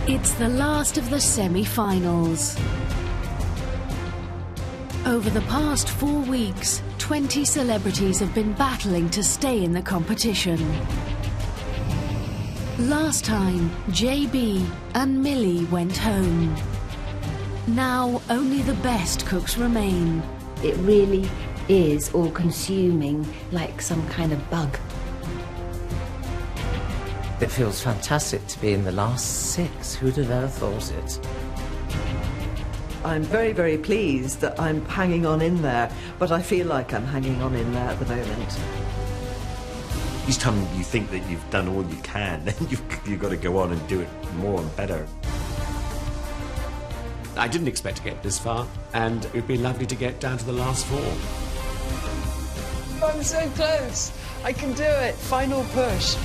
It's the last of the semi-finals. Over the past 4 weeks, 20 celebrities have been battling to stay in the competition. Last time, JB and Millie went home. Now, only the best cooks remain. It really is all-consuming, like some kind of bug. It feels fantastic to be in the last 6. Who'd have ever thought it? I'm very, very pleased that I'm hanging on in there, but I feel like I'm hanging on in there at the moment. Each time you think that you've done all you can, then you've got to go on and do it more and better. I didn't expect to get this far, and it would be lovely to get down to the last 4. I'm so close. I can do it. Final push.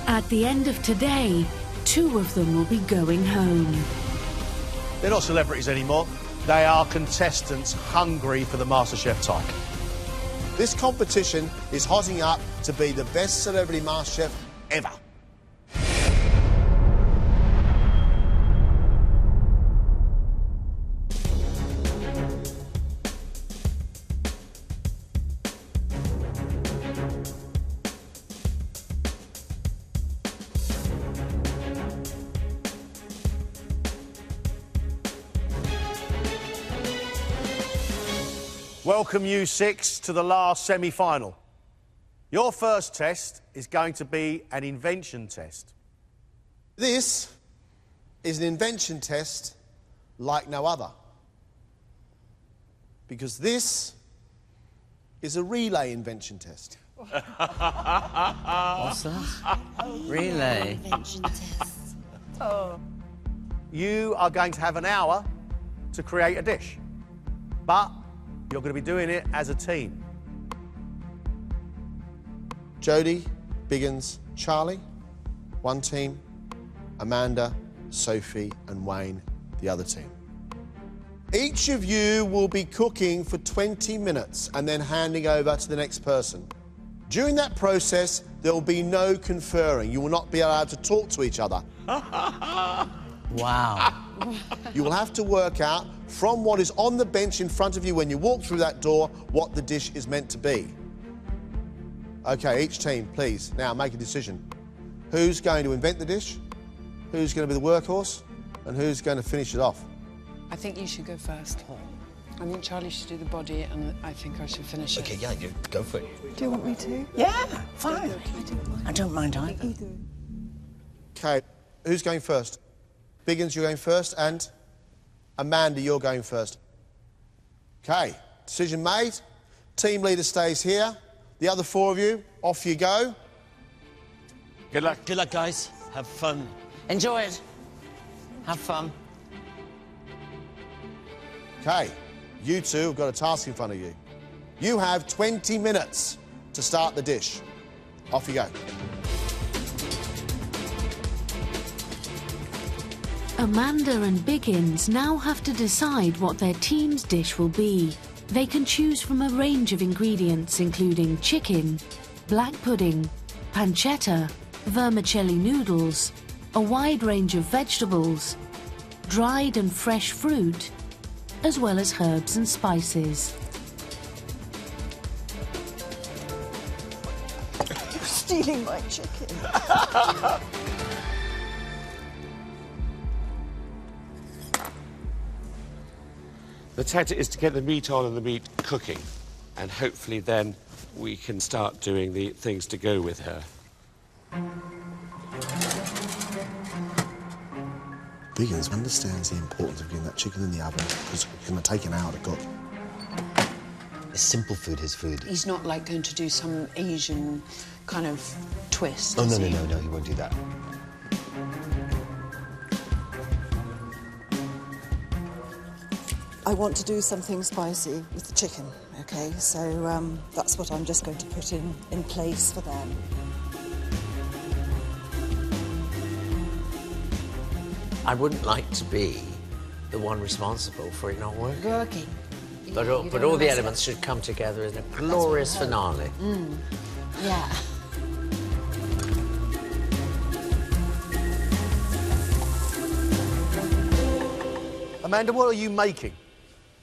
At the end of today, 2 of them will be going home. They're not celebrities anymore. They are contestants hungry for the MasterChef title. This competition is hotting up to be the best celebrity MasterChef ever. Welcome you 6 to the last semi-final. Your first test is going to be an invention test. This is an invention test like no other. Because this is a relay invention test. What's that? Relay? Invention test. Oh. You are going to have an hour to create a dish, but you're going to be doing it as a team. Jodie, Biggins, Charlie, one team. Amanda, Sophie and Wayne, the other team. Each of you will be cooking for 20 minutes and then handing over to the next person. During that process, there will be no conferring. You will not be allowed to talk to each other. Wow. You will have to work out from what is on the bench in front of you when you walk through that door what the dish is meant to be. OK, each team, please, now make a decision. Who's going to invent the dish? Who's going to be the workhorse? And who's going to finish it off? I think you should go first. I think Charlie should do the body, and I think I should finish it. Okay, yeah, you go for it. Do you want me to? Yeah, fine. I don't mind either. OK, who's going first? Biggins, you're going first, and Amanda, you're going first. OK, decision made. Team leader stays here. The other 4 of you, off you go. Good luck. Good luck, guys. Have fun. Enjoy it. Have fun. OK, you two have got a task in front of you. You have 20 minutes to start the dish. Off you go. Amanda and Biggins now have to decide what their team's dish will be. They can choose from a range of ingredients including chicken, black pudding, pancetta, vermicelli noodles, a wide range of vegetables, dried and fresh fruit, as well as herbs and spices. You're stealing my chicken. The tactic is to get the meat on and the meat cooking, and hopefully then we can start doing the things to go with her. Biggins understands the importance of getting that chicken in the oven because it's going to take an hour to cook. It's simple food, his food. He's not like going to do some Asian kind of twist. Oh, is no, he? no, he won't do that. I want to do something spicy with the chicken, OK? So that's what I'm just going to put in place for them. I wouldn't like to be the one responsible for it not working. But all the elements should come together in a glorious finale. Yeah. Amanda, what are you making?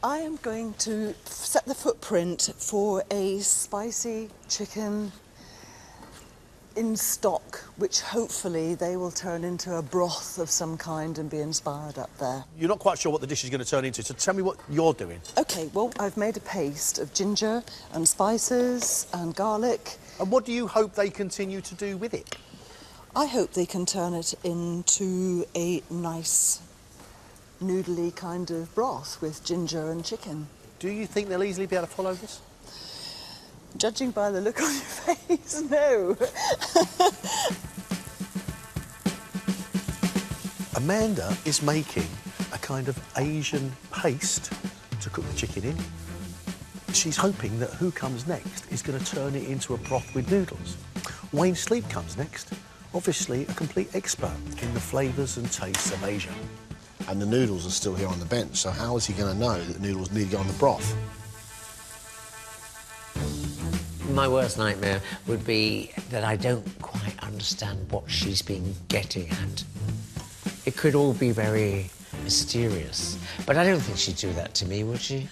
I am going to set the footprint for a spicy chicken in stock, which hopefully they will turn into a broth of some kind and be inspired up there. You're not quite sure what the dish is going to turn into, so tell me what you're doing. OK, well, I've made a paste of ginger and spices and garlic. And what do you hope they continue to do with it? I hope they can turn it into a nice noodly kind of broth with ginger and chicken. Do you think they'll easily be able to follow this? Judging by the look on your face, no. Amanda is making a kind of Asian paste to cook the chicken in. She's hoping that who comes next is going to turn it into a broth with noodles. Wayne Sleep comes next, obviously a complete expert in the flavours and tastes of Asia. And the noodles are still here on the bench, so how is he going to know that the noodles need to go on the broth? My worst nightmare would be that I don't quite understand what she's been getting at. It could all be very mysterious, but I don't think she'd do that to me, would she?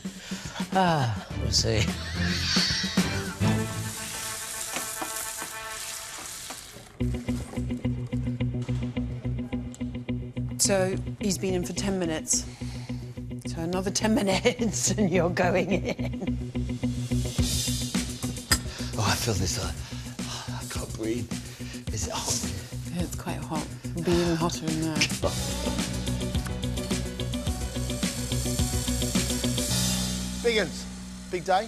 We'll see. So he's been in for 10 minutes. So another 10 minutes and you're going in. Oh, I feel this. I can't breathe. Is it hot? Yeah, it's quite hot. It'll be even hotter in there. Biggins, big day?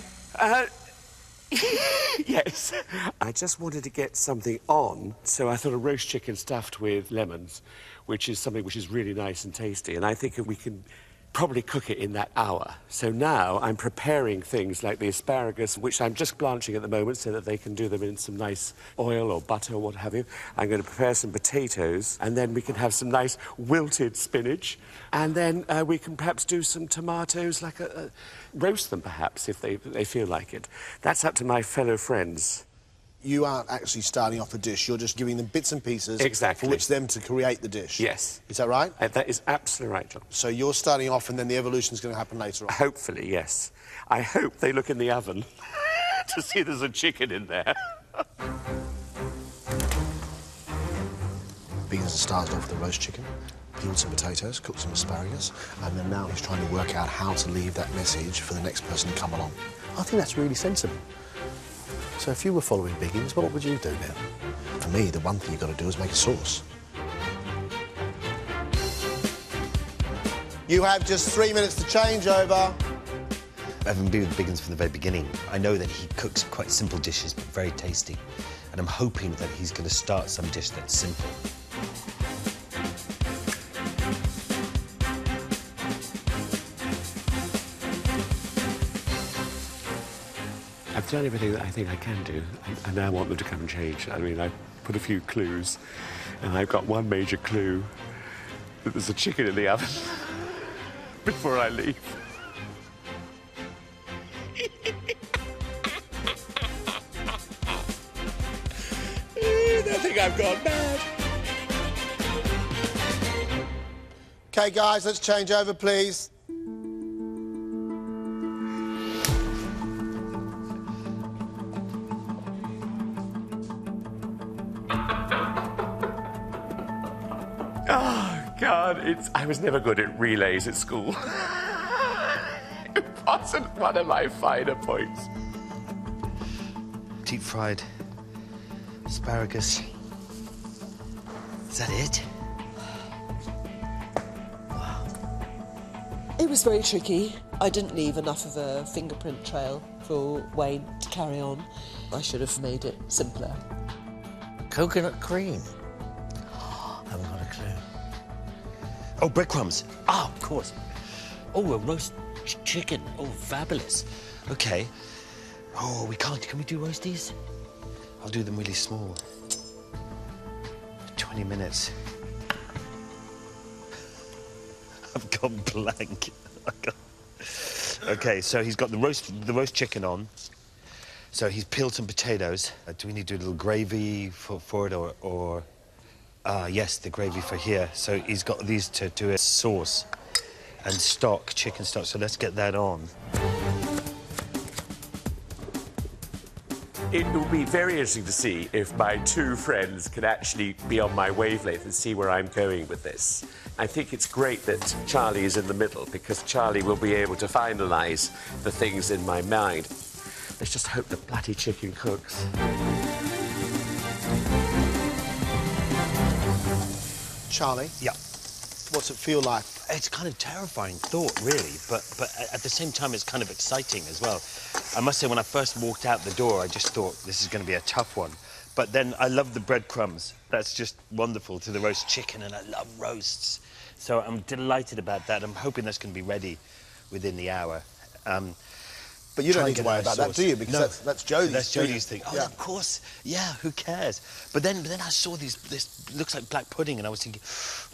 Yes. I just wanted to get something on, so I thought a roast chicken stuffed with lemons, which is something which is really nice and tasty, and I think we can probably cook it in that hour. So now I'm preparing things like the asparagus, which I'm just blanching at the moment so that they can do them in some nice oil or butter or what have you. I'm going to prepare some potatoes, and then we can have some nice wilted spinach, and then we can perhaps do some tomatoes, like roast them perhaps if they feel like it. That's up to my fellow friends. You aren't actually starting off a dish, you're just giving them bits and pieces Exactly. for which them to create the dish. Yes. Is that right? That is absolutely right, John. So you're starting off and then the evolution's going to happen later on? Hopefully, yes. I hope they look in the oven to see there's a chicken in there. Biggins has started off with the roast chicken, peeled some potatoes, cooked some asparagus, and then now he's trying to work out how to leave that message for the next person to come along. I think that's really sensible. So if you were following Biggins, what would you do then? For me, the one thing you've got to do is make a sauce. You have just 3 minutes to change over. Having been with Biggins from the very beginning, I know that he cooks quite simple dishes, but very tasty. And I'm hoping that he's going to start some dish that's simple. I've done everything that I think I can do. I now want them to come and change. I mean, I put a few clues, and I've got one major clue, that there's a chicken in the oven before I leave. I think I've gone mad. OK, guys, let's change over, please. Oh, God, I was never good at relays at school. It wasn't one of my finer points. Deep-fried asparagus. Is that it? It was very tricky. I didn't leave enough of a fingerprint trail for Wayne to carry on. I should have made it simpler. Coconut cream. I haven't got a clue. Oh, breadcrumbs. Ah, of course. Oh, a roast chicken. Oh, fabulous. OK. Oh, we can't. Can we do roasties? I'll do them really small. 20 minutes. I've gone blank. OK, so he's got the roast chicken on. So he's peeled some potatoes. Do we need to do a little gravy for it or... yes, the gravy for here. So he's got these to do a sauce. and stock, chicken stock, so let's get that on. It will be very interesting to see if my two friends can actually be on my wavelength and see where I'm going with this. I think it's great that Charlie is in the middle, because Charlie will be able to finalise the things in my mind. Let's just hope the bloody chicken cooks. Charlie? Yeah. What's it feel like? It's kind of terrifying thought, really, but at the same time, it's kind of exciting as well. I must say, when I first walked out the door, I just thought this is going to be a tough one. But then I love the breadcrumbs. That's just wonderful, to the roast chicken, and I love roasts. So I'm delighted about that. I'm hoping that's going to be ready within the hour. But you don't need to worry about that, do you? Because no, that's Jodie's. That's Jodie's thing. Oh, yeah. Of course. Yeah, who cares? But then I saw this looks like black pudding, and I was thinking,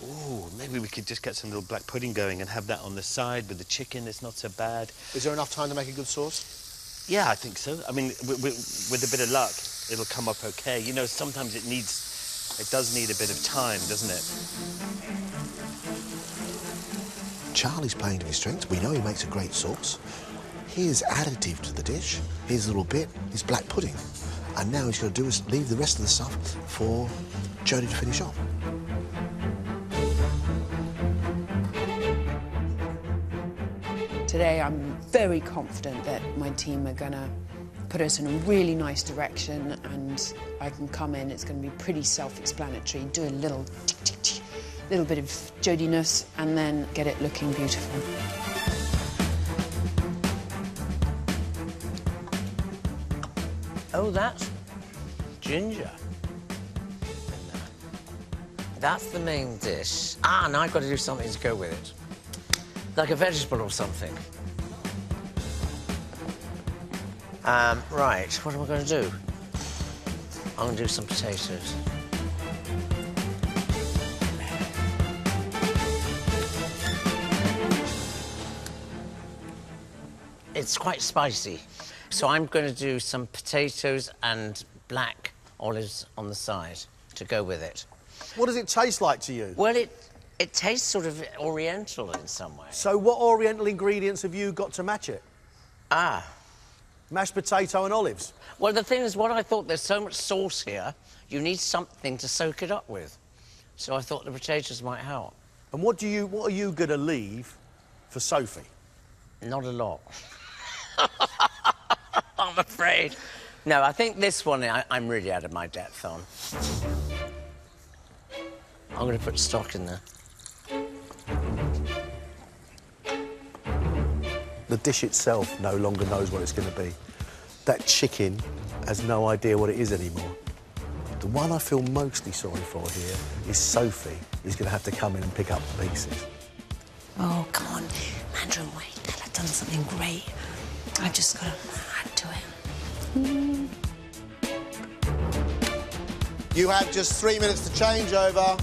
oh, maybe we could just get some little black pudding going and have that on the side with the chicken. It's not so bad. Is there enough time to make a good sauce? Yeah, I think so. I mean, with a bit of luck, it'll come up okay. You know, sometimes it does need a bit of time, doesn't it? Charlie's playing to his strengths. We know he makes a great sauce. Here's additive to the dish. Here's a little bit. It's black pudding. And now he's going to do is leave the rest of the stuff for Jodie to finish off. Today, I'm very confident that my team are going to put us in a really nice direction, and I can come in, it's going to be pretty self-explanatory, do a little little bit of Jodiness, and then get it looking beautiful. Oh, that's ginger. That's the main dish. Ah, now I've got to do something to go with it. Like a vegetable or something. Right, what am I going to do? I'm going to do some potatoes. It's quite spicy. So I'm going to do some potatoes and black olives on the side to go with it. What does it taste like to you? Well, it tastes sort of oriental in some way. So what oriental ingredients have you got to match it? Ah. Mashed potato and olives? Well, the thing is, what I thought, there's so much sauce here, you need something to soak it up with. So I thought the potatoes might help. And what are you going to leave for Sophie? Not a lot. I'm afraid. No, I think this one I'm really out of my depth on. I'm going to put stock in there. The dish itself no longer knows what it's going to be. That chicken has no idea what it is anymore. The one I feel mostly sorry for here is Sophie, who's going to have to come in and pick up the pieces. Oh, come on, Mandarin Wayne, I've done something great. I've just got to add to it. You have just 3 minutes to change over.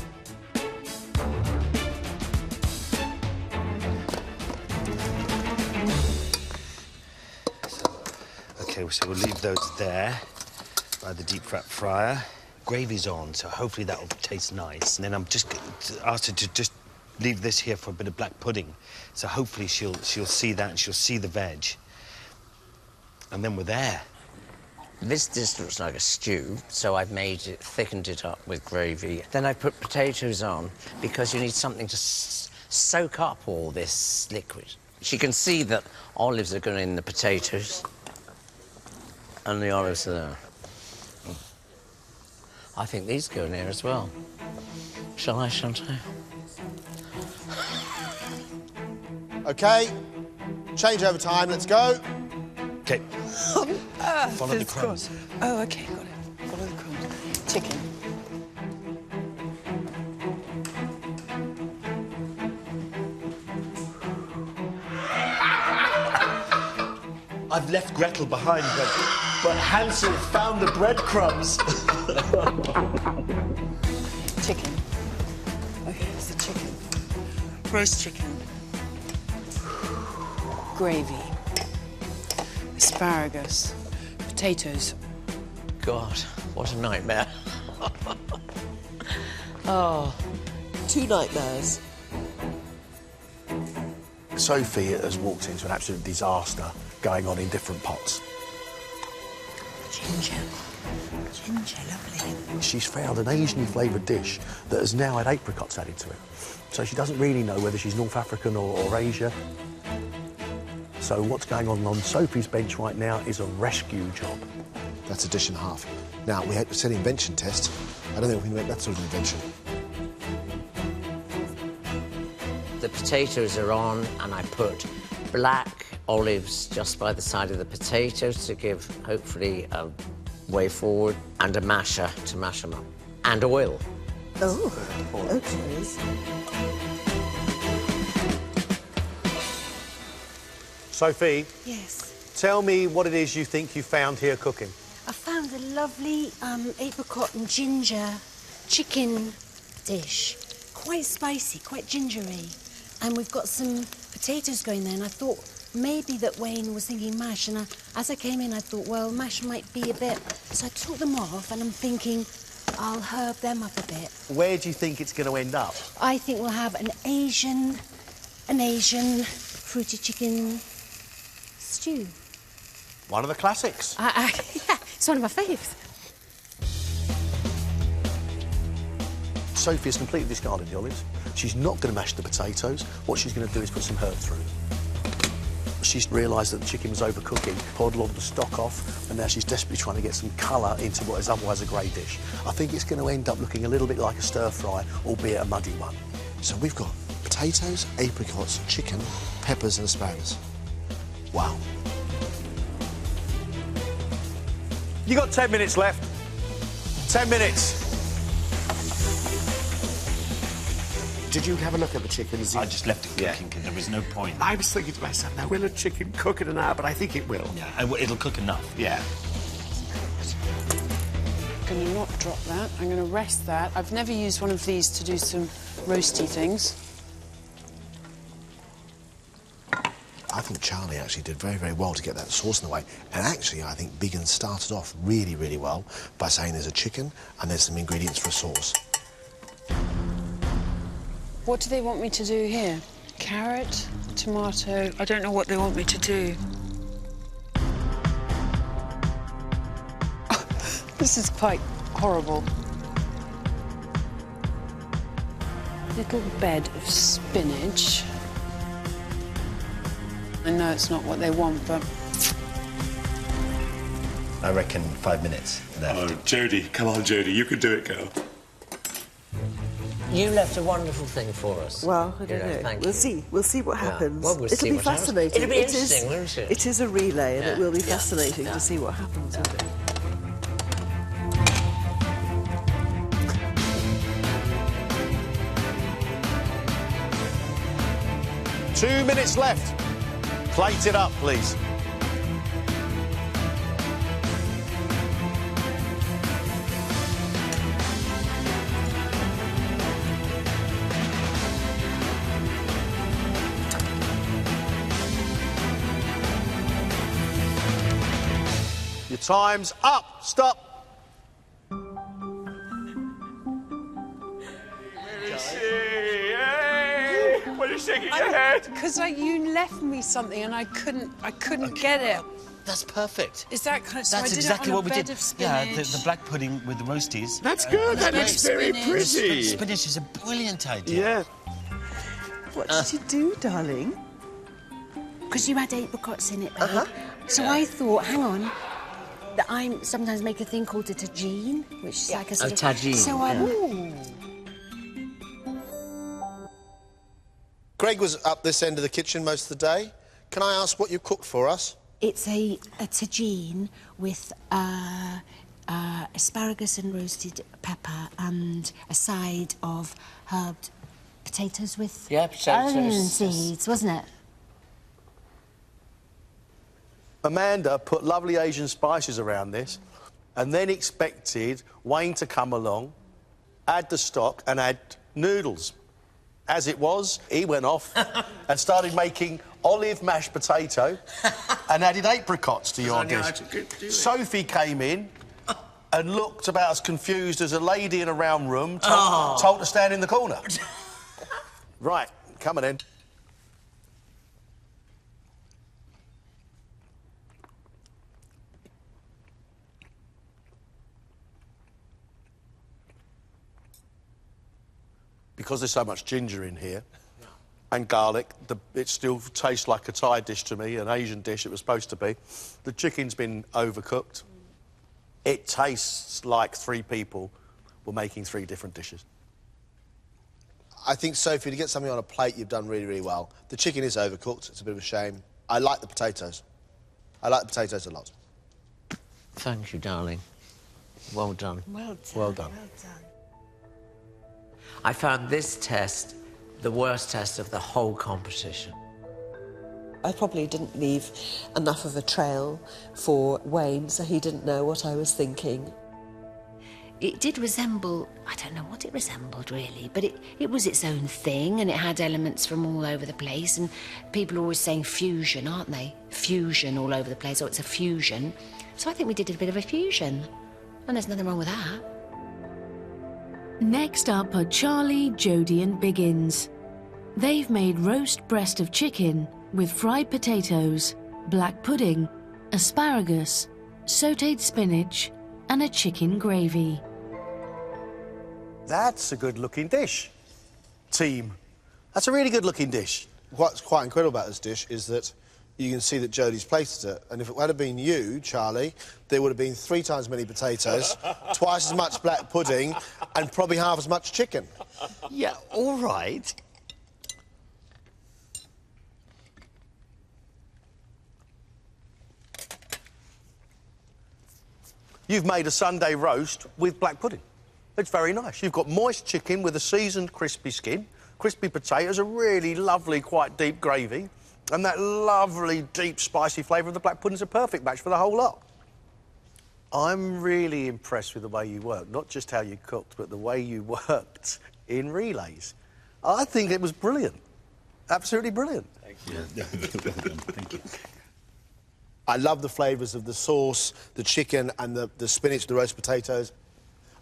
Okay, so we'll leave those there by the deep fat fryer. Gravy's on, so hopefully that'll taste nice. And then I'm just asked her to just leave this here for a bit of black pudding. So hopefully she'll see that and she'll see the veg. And then we're there. This dish looks like a stew, so I've thickened it up with gravy. Then I put potatoes on because you need something to soak up all this liquid. She can see that olives are going in the potatoes and the olives are there. I think these go in here as well. Shall I, shan't I? OK, change over time, let's go. OK. Follow the crumbs. Oh, OK, got it. Follow the crumbs. Chicken. I've left Gretel behind, but Hansel found the breadcrumbs. Chicken. OK, it's the chicken. Roast chicken. Gravy. Asparagus. Potatoes. God, what a nightmare. Oh. 2 nightmares. Sophie has walked into an absolute disaster going on in different pots. Ginger. Ginger, lovely. She's found an Asian flavoured dish that has now had apricots added to it. So she doesn't really know whether she's North African or Asia. So what's going on Sophie's bench right now is a rescue job. That's a dish and a half. Now, we said invention test. I don't think we can make that sort of invention. The potatoes are on, and I put black olives just by the side of the potatoes to give, hopefully, a way forward, and a masher to mash them up. And oil. Oh, okay. Sophie, Yes. tell me what it is you think you found here cooking. I found a lovely apricot and ginger chicken dish. Quite spicy, quite gingery. And we've got some potatoes going there, and I thought maybe that Wayne was thinking mash, and as I came in I thought, well, mash might be a bit... So I took them off, and I'm thinking I'll herb them up a bit. Where do you think it's going to end up? I think we'll have an Asian fruity chicken stew. One of the classics. Yeah, it's one of my faves. Sophie has completely discarded the olives. She's not going to mash the potatoes. What she's going to do is put some herbs through them. She's realised that the chicken was overcooking, poured a lot of the stock off, and now she's desperately trying to get some colour into what is otherwise a grey dish. I think it's going to end up looking a little bit like a stir-fry, albeit a muddy one. So we've got potatoes, apricots, chicken, peppers and asparagus. Wow. You got 10 minutes left. 10 minutes. Did you have a look at the chickens? I just left it cooking because there was no point. I was thinking to myself, now will a chicken cook in an hour? But I think it will. Yeah, it'll cook enough. Yeah. Can you not drop that? I'm going to rest that. I've never used one of these to do some roasty things. I think Charlie actually did very, very well to get that sauce in the way. And actually, I think Biggin started off really, really well by saying there's a chicken and there's some ingredients for a sauce. What do they want me to do here? Carrot, tomato... I don't know what they want me to do. This is quite horrible. Little bed of spinach. I know it's not what they want, but... I reckon 5 minutes left. Oh, Jodie, come on, Jodie, you can do it, girl. You left a wonderful thing for us. Well, I don't know. Thank We'll you. see. We'll see what happens. Well, we'll see It'll be what happens. fascinating. It'll be interesting, won't it? It is a relay, and it will be Yeah. fascinating Yeah. to see what happens with it. 2 minutes left. Plate it up, please. Your time's up. Stop. What are you shaking your head? Because you left me something and I couldn't get it. That's perfect. Is that kind of... So That's I did exactly it on what a we bed did. of spinach. Yeah, the black pudding with the roasties. That's good. That looks very spinach. pretty. Spinach is a brilliant idea. Yeah. What did you do, darling? Because you had apricots in it, babe. So I thought, hang on, that I sometimes make a thing called a tagine, which is like a sort of... tagine, So I... yeah. Ooh. Greg was up this end of the kitchen most of the day. Can I ask what you cooked for us? It's a tagine with asparagus and roasted pepper and a side of herbed potatoes with potatoes. onion seeds, wasn't it? Amanda put lovely Asian spices around this and then expected Wayne to come along, add the stock and add noodles. As it was, he went off and started making olive mashed potato and added apricots to your dish. Sophie came in and looked about as confused as a lady in a round room told to stand in the corner. Right, coming in. because there's so much ginger in here and garlic, it still tastes like a Thai dish to me, an Asian dish it was supposed to be. The chicken's been overcooked. It tastes like 3 people were making 3 different dishes. I think, Sophie, to get something on a plate, you've done really, really well. The chicken is overcooked. It's a bit of a shame. I like the potatoes. I like the potatoes a lot. Thank you, darling. Well done. Well done. Well done. Well done. I found this test the worst test of the whole competition. I probably didn't leave enough of a trail for Wayne, so he didn't know what I was thinking. It did resemble, I don't know what it resembled really, but it was its own thing, and it had elements from all over the place, and people are always saying fusion, aren't they? Fusion all over the place, or it's a fusion. So I think we did a bit of a fusion, and there's nothing wrong with that. Next up are Charlie, Jodie and Biggins. They've made roast breast of chicken with fried potatoes, black pudding, asparagus, sautéed spinach and a chicken gravy. That's a good-looking dish, team. That's a really good-looking dish. What's quite incredible about this dish is that you can see that Jodie's plated it, and if it had been you, Charlie, there would have been 3 times as many potatoes, twice as much black pudding, and probably half as much chicken. Yeah, all right. You've made a Sunday roast with black pudding. It's very nice. You've got moist chicken with a seasoned crispy skin, crispy potatoes, a really lovely, quite deep gravy, and that lovely, deep, spicy flavour of the black pudding's a perfect match for the whole lot. I'm really impressed with the way you worked, not just how you cooked, but the way you worked in relays. I think it was brilliant. Absolutely brilliant. Thank you. Well done. Thank you. I love the flavours of the sauce, the chicken and the spinach, the roast potatoes.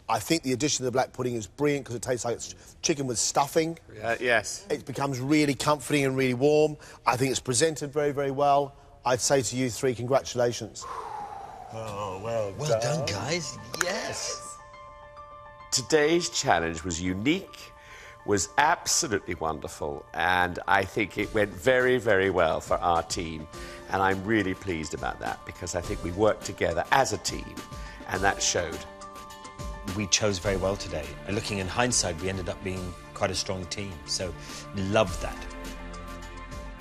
I think the addition of the black pudding is brilliant because it tastes like it's chicken with stuffing. Yes. It becomes really comforting and really warm. I think it's presented very, very well. I'd say to you 3, congratulations. Oh, well done, guys. Yes. Today's challenge was unique, was absolutely wonderful, and I think it went very, very well for our team. And I'm really pleased about that because I think we worked together as a team, and that showed. We chose very well today. And looking in hindsight, we ended up being quite a strong team. So, loved that.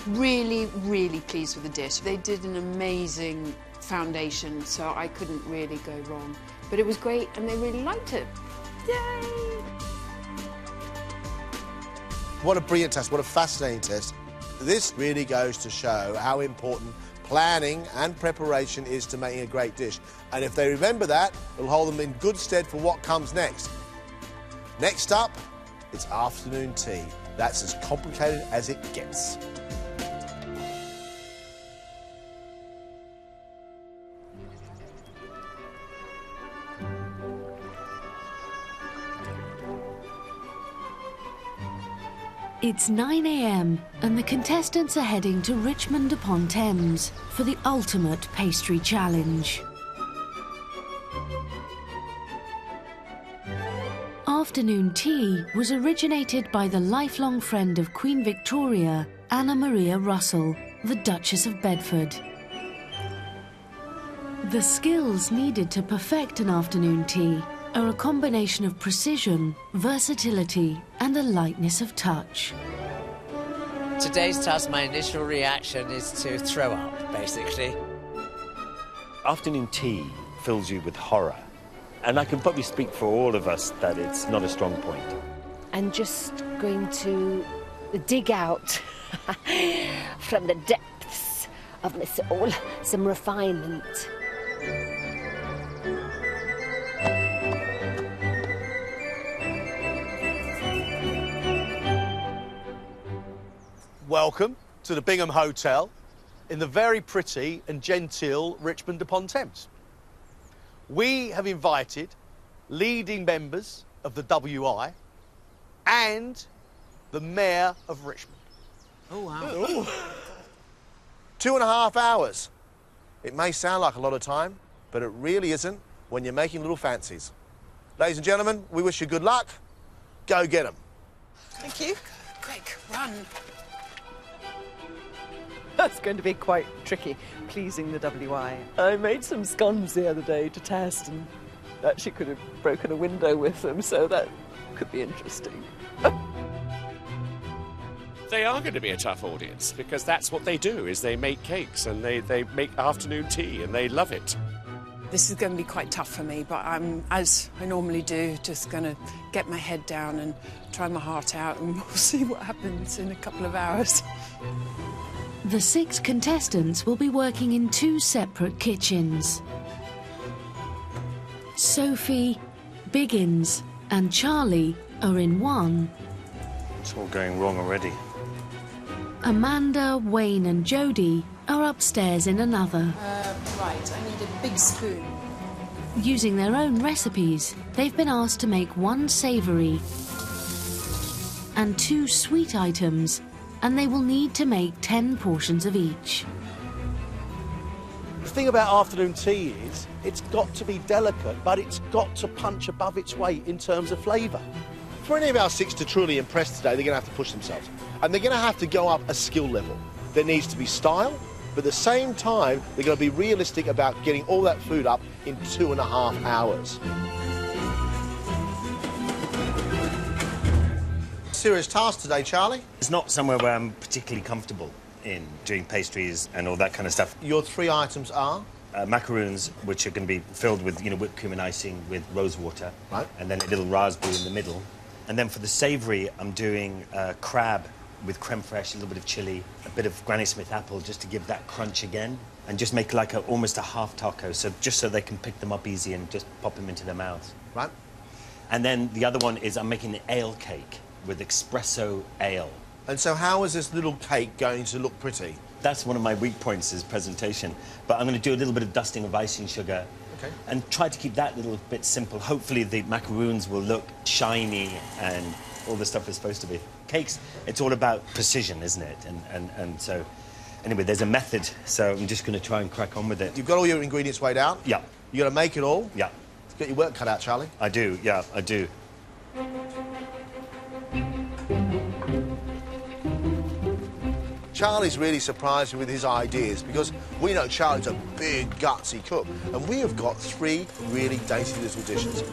Really, really pleased with the dish. They did an amazing foundation, so I couldn't really go wrong. But it was great, and they really liked it. Yay! What a brilliant test, what a fascinating test. This really goes to show how important planning and preparation is to making a great dish. And if they remember that, it'll hold them in good stead for what comes next. Next up, it's afternoon tea. That's as complicated as it gets. It's 9 a.m. and the contestants are heading to Richmond upon Thames for the ultimate pastry challenge. Afternoon tea was originated by the lifelong friend of Queen Victoria, Anna Maria Russell, the Duchess of Bedford. The skills needed to perfect an afternoon tea are a combination of precision, versatility, and a lightness of touch. Today's task, my initial reaction is to throw up, basically. Afternoon tea fills you with horror. And I can probably speak for all of us that it's not a strong point. I'm just going to dig out from the depths of my soul some refinement. Welcome to the Bingham Hotel in the very pretty and genteel Richmond upon Thames. We have invited leading members of the WI and the Mayor of Richmond. Oh, wow. 2.5 hours. It may sound like a lot of time, but it really isn't when you're making little fancies. Ladies and gentlemen, we wish you good luck. Go get 'em. Thank you. Quick, run. That's going to be quite tricky, pleasing the WI. I made some scones the other day to test and actually could have broken a window with them, so that could be interesting. They are going to be a tough audience because that's what they do, is they make cakes and they make afternoon tea and they love it. This is going to be quite tough for me, but I'm, as I normally do, just going to get my head down and try my heart out, and we'll see what happens in a couple of hours. The 6 contestants will be working in 2 separate kitchens. Sophie, Biggins and Charlie are in one. It's all going wrong already. Amanda, Wayne and Jodie are upstairs in another. Right, I need a big spoon. Using their own recipes, they've been asked to make 1 savoury and 2 sweet items, and they will need to make 10 portions of each. The thing about afternoon tea is it's got to be delicate, but it's got to punch above its weight in terms of flavour. For any of our 6 to truly impress today, they're going to have to push themselves. And they're going to have to go up a skill level. There needs to be style, but at the same time, they're going to be realistic about getting all that food up in 2.5 hours. Serious task today, Charlie. It's not somewhere where I'm particularly comfortable in doing pastries and all that kind of stuff. Your 3 items are? Macaroons, which are going to be filled with, whipped cream and icing with rose water. Right. And then a little raspberry in the middle. And then for the savoury, I'm doing crab with creme fraiche, a little bit of chilli, a bit of Granny Smith apple, just to give that crunch again. And just make like almost a half taco, so just so they can pick them up easy and just pop them into their mouths. Right. And then the other one is I'm making an ale cake with espresso ale. And so how is this little cake going to look pretty? That's one of my weak points, is presentation. But I'm going to do a little bit of dusting of icing sugar. Okay. And try to keep that little bit simple. Hopefully the macaroons will look shiny and all the stuff is supposed to be. Cakes, it's all about precision, isn't it? And so, anyway, there's a method, so I'm just going to try and crack on with it. You've got all your ingredients weighed out? Yeah. You got to make it all? Yeah. Get your work cut out, Charlie. I do, yeah, I do. Charlie's really surprised me with his ideas because we know Charlie's a big, gutsy cook, and we have got 3 really dainty little dishes.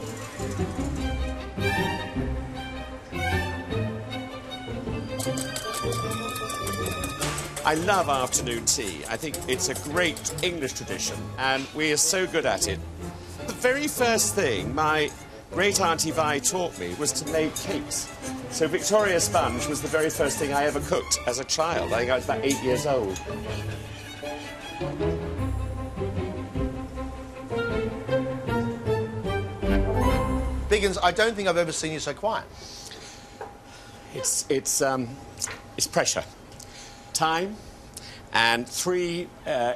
I love afternoon tea. I think it's a great English tradition, and we are so good at it. The very first thing my great Auntie Vi taught me was to make cakes. So Victoria sponge was the very first thing I ever cooked as a child. I think I was about 8 years old. Biggins, I don't think I've ever seen you so quiet. It's pressure, time, and 3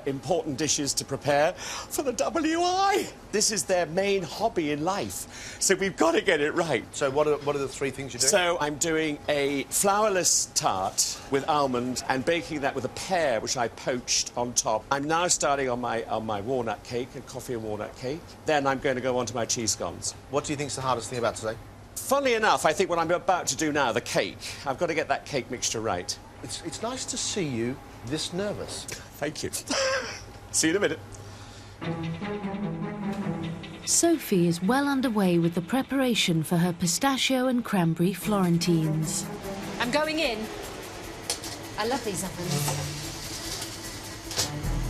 important dishes to prepare for the WI. This is their main hobby in life, so we've got to get it right. So what are the 3 things you're doing? So I'm doing a flourless tart with almond and baking that with a pear, which I poached on top. I'm now starting on my walnut cake, a coffee and walnut cake. Then I'm going to go on to my cheese scones. What do you think's the hardest thing about today? Funnily enough, I think what I'm about to do now, the cake, I've got to get that cake mixture right. It's nice to see you this nervous. Thank you. See you in a minute. Sophie is well underway with the preparation for her pistachio and cranberry Florentines. I'm going in. I love these ovens.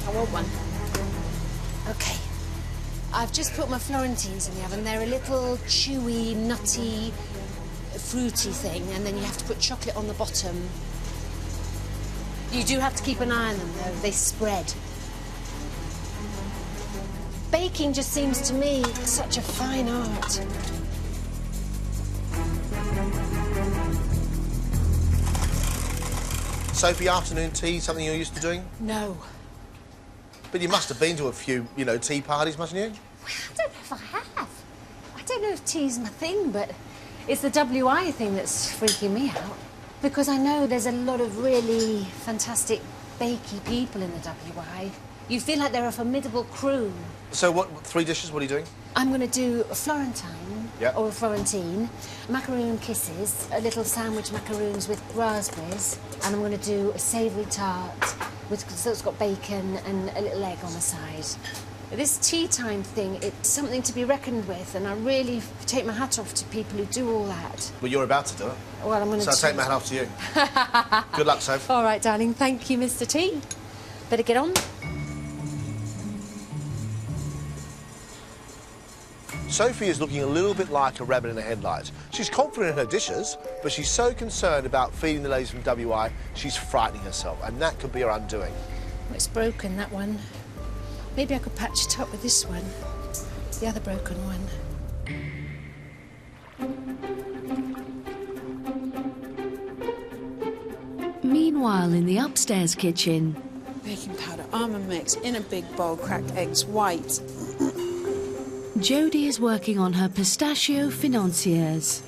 I want one. OK. I've just put my Florentines in the oven. They're a little chewy, nutty, fruity thing, and then you have to put chocolate on the bottom. You do have to keep an eye on them, though. They spread. Baking just seems to me such a fine art. Sophie, afternoon tea, something you're used to doing? No. But you must have been to a few, tea parties, mustn't you? I don't know if I have. I don't know if tea's my thing, but it's the WI thing that's freaking me out. Because I know there's a lot of really fantastic bakey people in the WI. You feel like they're a formidable crew. So what 3 dishes, what are you doing? I'm going to do a Florentine, Yep. or Florentine. Macaroon kisses, a little sandwich macaroons with raspberries, and I'm going to do a savoury tart so it's got bacon and a little egg on the side. This tea time thing, it's something to be reckoned with, and I really take my hat off to people who do all that. Well, you're about to do it. Well, I'm going to... So I take my hat off to you. Good luck, Soph. All right, darling. Thank you, Mr. T. Better get on. Sophie is looking a little bit like a rabbit in the headlights. She's confident in her dishes, but she's so concerned about feeding the ladies from WI, she's frightening herself, and that could be her undoing. Well, it's broken, that one. Maybe I could patch it up with this one, the other broken one. Meanwhile, in the upstairs kitchen... Baking powder, almond mix, in a big bowl, cracked eggs, white. Jodie is working on her pistachio financiers.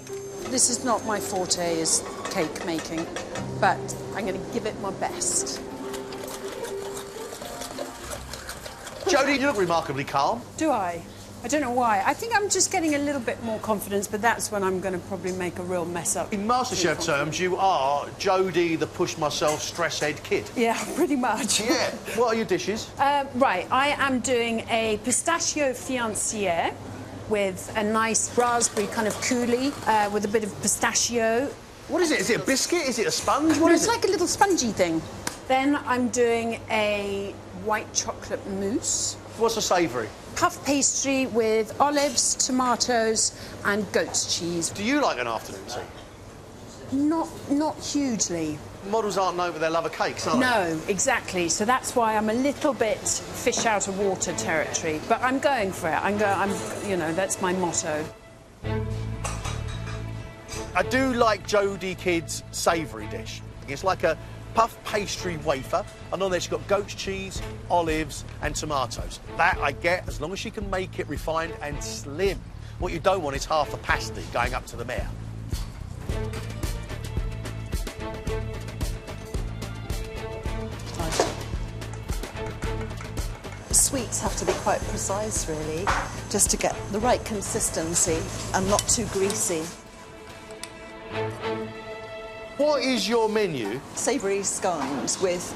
This is not my forte, is cake making, but I'm going to give it my best. Jodie, you look remarkably calm. Do I? I don't know why. I think I'm just getting a little bit more confidence, but that's when I'm going to probably make a real mess up. In MasterChef terms, you are Jodie, the push-myself, stress-head kid. Yeah, pretty much. Yeah. What are your dishes? Right, I am doing a pistachio fianciere with a nice raspberry kind of coulis with a bit of pistachio. What is it? Is it a biscuit? Is it a sponge? What No, is it's it? like a little spongy thing. Then I'm doing a white chocolate mousse. What's a savoury? Puff pastry with olives, tomatoes and goat's cheese. Do you like an afternoon tea? Not hugely. Models aren't known for their love of cakes, are they? No, exactly. So that's why I'm a little bit fish out of water territory. But I'm going for it. You know, that's my motto. I do like Jodie Kidd's savoury dish. It's like a puff pastry wafer, and on there she's got goat's cheese, olives and tomatoes. That I get as long as she can make it refined and slim. What you don't want is half a pasty going up to the mayor. Sweets have to be quite precise, really, just to get the right consistency and not too greasy. What is your menu? Savoury scones with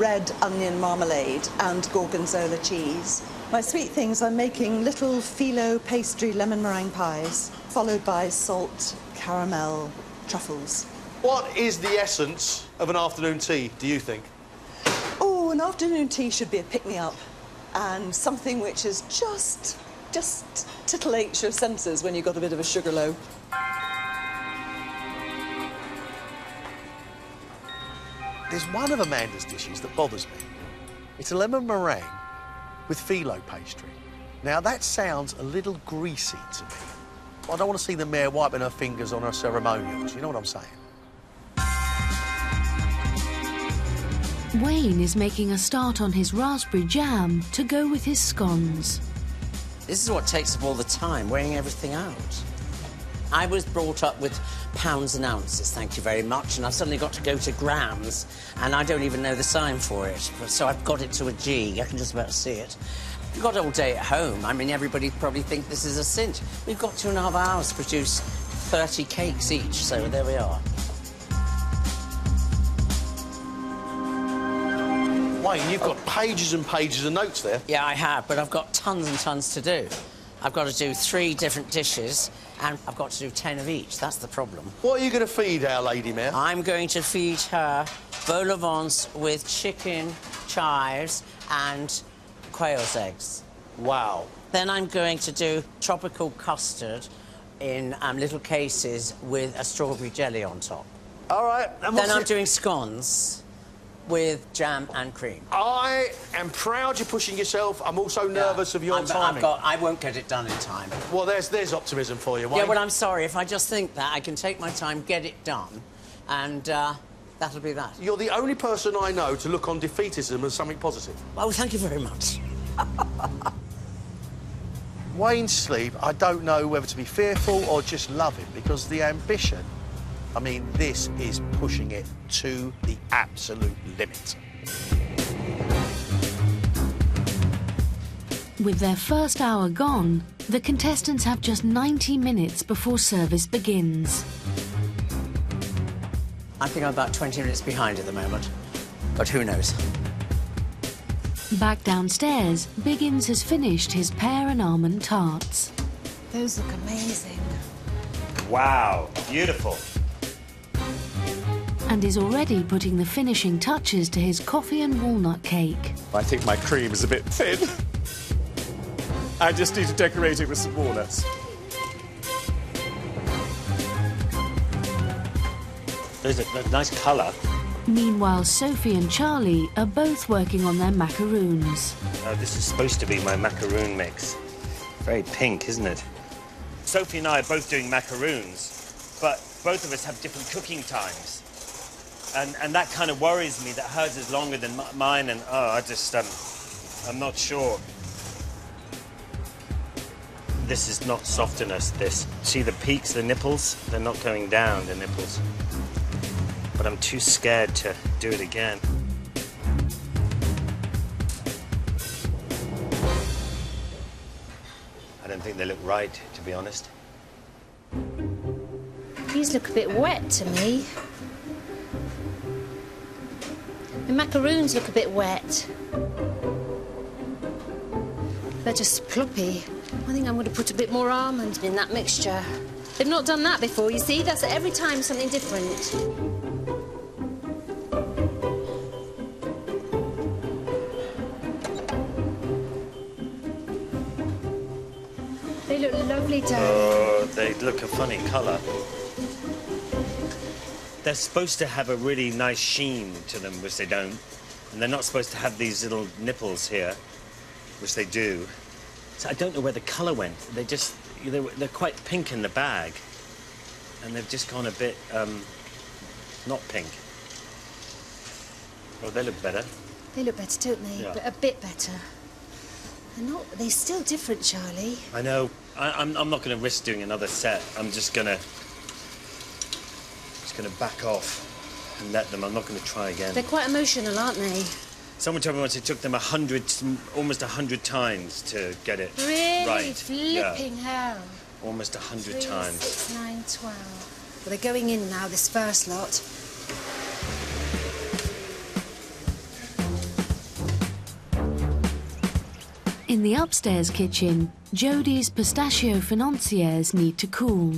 red onion marmalade and gorgonzola cheese. My sweet things, I'm making little phyllo pastry lemon meringue pies, followed by salt, caramel, truffles. What is the essence of an afternoon tea, do you think? Oh, an afternoon tea should be a pick-me-up and something which is just titillates your senses when you've got a bit of a sugar low. There's one of Amanda's dishes that bothers me. It's a lemon meringue with phyllo pastry. Now, that sounds a little greasy to me. I don't want to see the mayor wiping her fingers on her ceremonials, you know what I'm saying? Wayne is making a start on his raspberry jam to go with his scones. This is what takes up all the time, weighing everything out. I was brought up with pounds and ounces, thank you very much, and I've suddenly got to go to grams, and I don't even know the sign for it. So I've got it to a G. I can just about see it. We've got all day at home. I mean, everybody probably think this is a cinch. We've got 2.5 hours to produce 30 cakes each, so there we are. Wayne, you've got pages and pages of notes there. Yeah, I have, but I've got tons and tons to do. I've got to do 3 different dishes, and I've got to do 10 of each. That's the problem. What are you going to feed our lady mayor? I'm going to feed her vol au vents with chicken, chives, and quail's eggs. Wow. Then I'm going to do tropical custard in little cases with a strawberry jelly on top. All right. And Then I'm doing scones with jam and cream. I am proud you're pushing yourself. I'm also nervous of your timing. I won't get it done in time. Well, there's optimism for you, Wayne. Yeah, well, I'm sorry. If I just think that, I can take my time, get it done, and that'll be that. You're the only person I know to look on defeatism as something positive. Oh, thank you very much. Wayne's sleep, I don't know whether to be fearful or just love him, because the ambition, I mean, this is pushing it to the absolute limit. With their first hour gone, the contestants have just 90 minutes before service begins. I think I'm about 20 minutes behind at the moment, but who knows? Back downstairs, Biggins has finished his pear and almond tarts. Those look amazing. Wow, beautiful. And is already putting the finishing touches to his coffee and walnut cake. I think my cream is a bit thin. I just need to decorate it with some walnuts. There's a nice colour. Meanwhile, Sophie and Charlie are both working on their macaroons. This is supposed to be my macaroon mix. Very pink, isn't it? Sophie and I are both doing macaroons, but both of us have different cooking times. And that kind of worries me, that hers is longer than mine, and I'm not sure. This is not soft enough, this. See the peaks, the nipples? They're not going down, the nipples. But I'm too scared to do it again. I don't think they look right, to be honest. These look a bit wet to me. The macaroons look a bit wet. They're just ploppy. I think I'm going to put a bit more almond in that mixture. They've not done that before, you see? That's every time something different. They look lovely, Dad. Oh, they look a funny colour. They're supposed to have a really nice sheen to them, which they don't. And they're not supposed to have these little nipples here, which they do. So I don't know where the colour went. They're quite pink in the bag. And they've just gone a bit, not pink. Oh, they look better. They look better, don't they? Yeah. But a bit better. They're still different, Charlie. I know. I'm not going to risk doing another set. I'm just going to back off and let them. I'm not going to try again. They're quite emotional, aren't they? Someone told me once it took them almost 100 times to get it Really? right. Flipping hell. Almost 100 3, times. 6, 9, 12. Well, they're going in now, this first lot. In the upstairs kitchen, Jodie's pistachio financiers need to cool,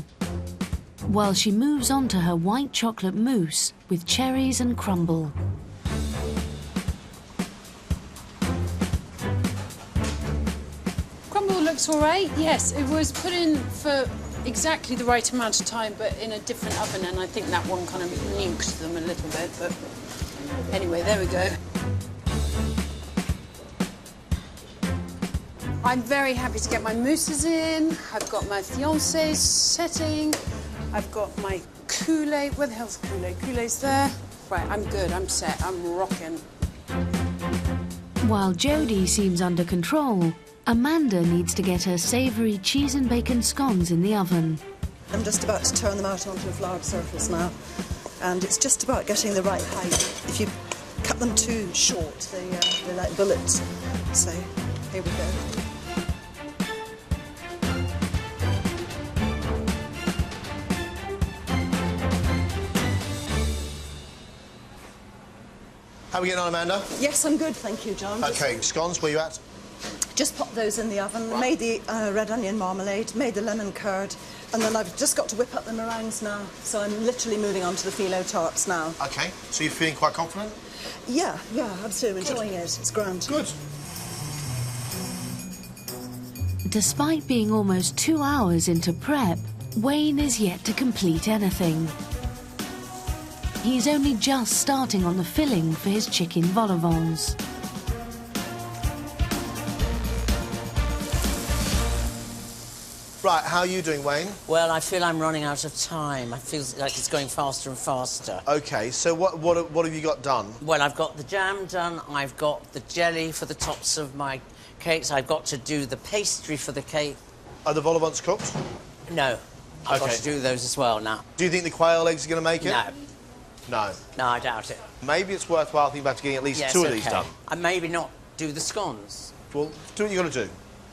while she moves on to her white chocolate mousse with cherries and crumble. Crumble looks all right, yes. It was put in for exactly the right amount of time, but in a different oven, and I think that one kind of nuked them a little bit, but anyway, there we go. I'm very happy to get my mousses in. I've got my fiancé setting. I've got my Kool-Aid. Where the hell's the Kool-Aid? Kool-Aid's there. Right, I'm good, I'm set, I'm rocking. While Jodie seems under control, Amanda needs to get her savoury cheese and bacon scones in the oven. I'm just about to turn them out onto a floured surface now, and it's just about getting the right height. If you cut them too short, they're like bullets. So, here we go. How are we getting on, Amanda? Yes, I'm good, thank you, John. OK, scones, where you at? Just pop those in the oven. Right. Made the red onion marmalade, made the lemon curd, and then I've just got to whip up the meringues now. So I'm literally moving on to the phyllo tarts now. OK, so you're feeling quite confident? Yeah, absolutely enjoying it. It's grand. Good. Despite being almost 2 hours into prep, Wayne is yet to complete anything. He's only just starting on the filling for his chicken vol au vents. Right, how are you doing, Wayne? Well, I feel I'm running out of time. I feel like it's going faster and faster. OK, so what have you got done? Well, I've got the jam done, I've got the jelly for the tops of my cakes, I've got to do the pastry for the cake. Are the vol au vents cooked? No, I've got to do those as well now. Do you think the quail eggs are going to make it? No. No? No, I doubt it. Maybe it's worthwhile thinking about getting at least Yes, two of these done. And maybe not do the scones. Well, do what you've got to do.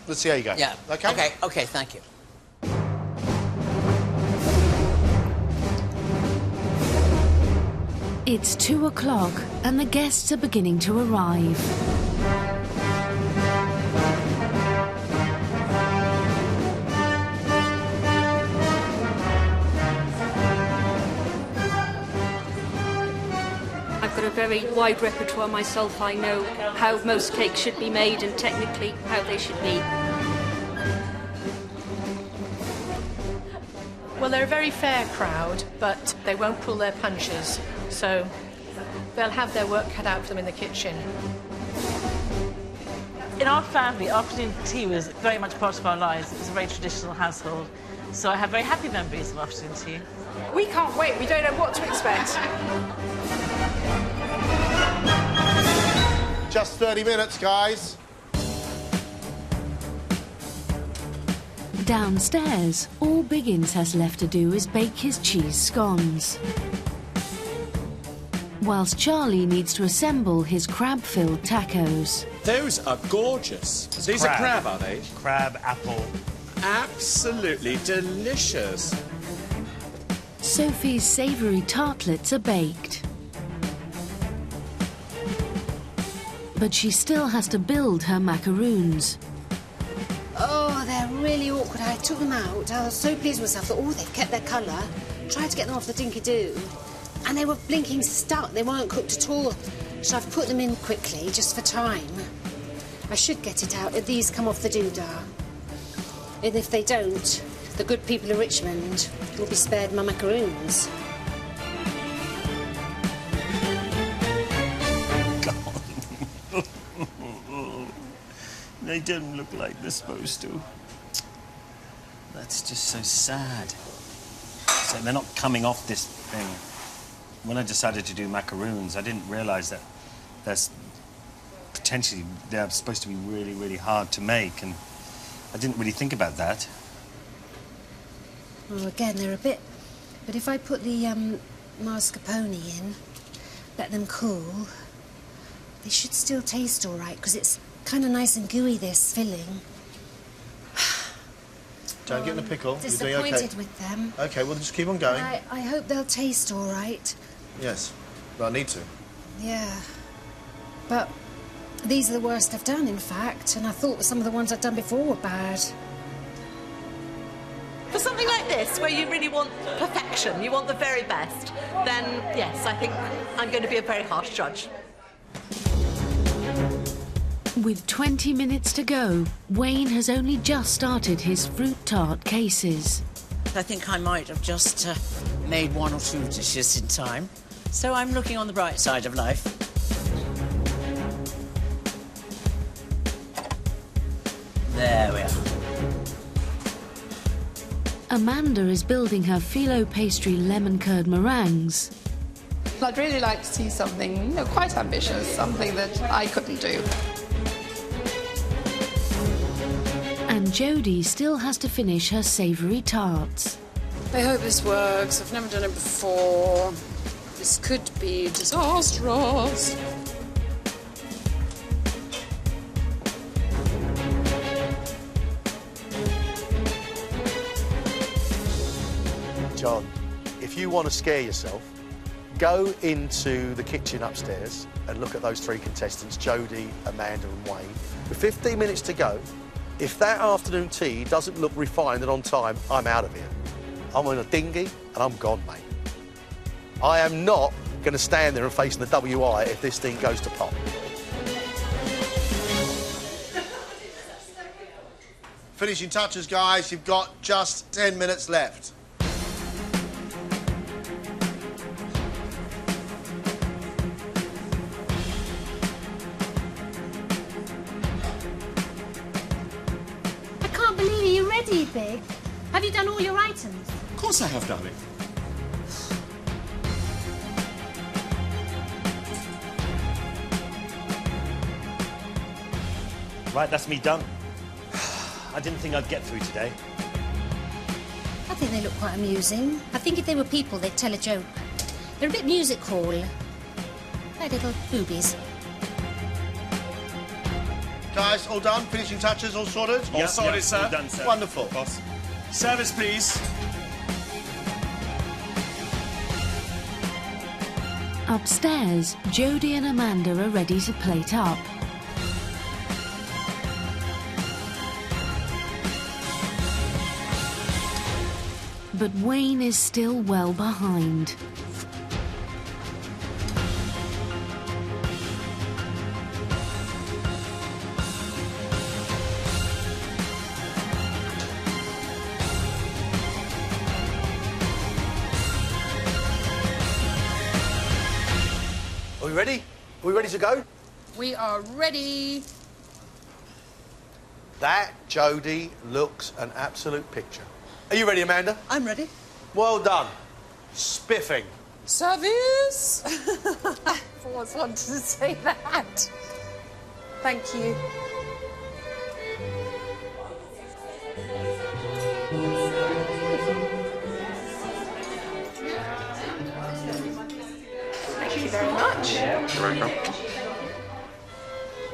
Let's see how you go. Yeah. Okay? Okay, thank you. It's 2 o'clock and the guests are beginning to arrive. I've got a very wide repertoire myself. I know how most cakes should be made and technically how they should be. Well, they're a very fair crowd, but they won't pull their punches, so they'll have their work cut out for them in the kitchen. In our family, afternoon tea was very much part of our lives. It was a very traditional household, so I have very happy memories of afternoon tea. We can't wait. We don't know what to expect. Just 30 minutes, guys. Downstairs, all Biggins has left to do is bake his cheese scones. Whilst Charlie needs to assemble his crab-filled tacos. Those are gorgeous. These are crab, are they? Crab, apple. Absolutely delicious. Sophie's savoury tartlets are baked. But she still has to build her macaroons. Oh, they're really awkward. I took them out. I was so pleased with myself. Thought, oh, they've kept their colour. Tried to get them off the dinky-doo. And they were blinking stuck. They weren't cooked at all. So I've put them in quickly, just for time. I should get it out if these come off the doodah. And if they don't, the good people of Richmond will be spared my macaroons. They don't look like they're supposed to. That's just so sad. So they're not coming off this thing. When I decided to do macaroons, I didn't realise that they're supposed to be really, really hard to make, and I didn't really think about that. Well, again, they're a bit... But if I put the mascarpone in, let them cool, they should still taste all right, because it's kind of nice and gooey, this filling. Don't get in a pickle. Disappointed You're doing okay. with them. Okay, well, just keep on going. I hope they'll taste all right. Yes, but I need to. Yeah. But these are the worst I've done, in fact, and I thought some of the ones I'd done before were bad. For something like this, where you really want perfection, you want the very best, then yes, I think I'm going to be a very harsh judge. With 20 minutes to go, Wayne has only just started his fruit tart cases. I think I might have just made 1 or 2 dishes in time, so I'm looking on the bright side of life. There we are. Amanda is building her phyllo pastry lemon curd meringues. I'd really like to see something, quite ambitious, something that I couldn't do. And Jodie still has to finish her savoury tarts. I hope this works. I've never done it before. This could be disastrous. John, if you want to scare yourself, go into the kitchen upstairs and look at those 3 contestants, Jodie, Amanda and Wayne. With 15 minutes to go, if that afternoon tea doesn't look refined and on time, I'm out of here. I'm in a dinghy and I'm gone, mate. I am not going to stand there and face the WI if this thing goes to pot. Finishing touches, guys. You've got just 10 minutes left. Big. Have you done all your items? Of course I have, darling. Right, that's me done. I didn't think I'd get through today. I think they look quite amusing. I think if they were people, they'd tell a joke. They're a bit music hall. Like little boobies. Guys, all done? Finishing touches, all sorted? All sorted, sir. All done, sir. Wonderful. Boss. Service, please. Upstairs, Jodie and Amanda are ready to plate up. But Wayne is still well behind. Are we ready? Are we ready to go? We are ready. That, Jodie, looks an absolute picture. Are you ready, Amanda? I'm ready. Well done. Spiffing. Service! I always wanted to say that. Thank you. Thank you very much. You're welcome.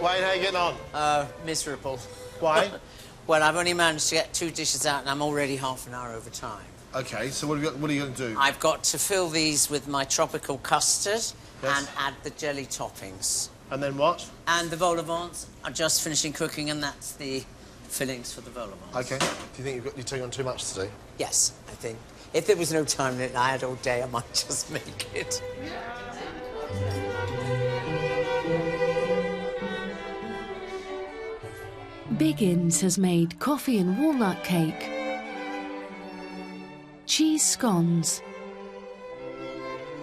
Wayne, how you getting on? Miserable. Why? Well, I've only managed to get 2 dishes out and I'm already half an hour over time. OK, so what are you going to do? I've got to fill these with my tropical custard and add the jelly toppings. And then what? And the vol au vents are just finishing cooking, and that's the fillings for the vol au vents. OK. Do you think you're taking on too much today? Yes, I think. If there was no time that I had all day, I might just make it. Biggins has made coffee and walnut cake, cheese scones,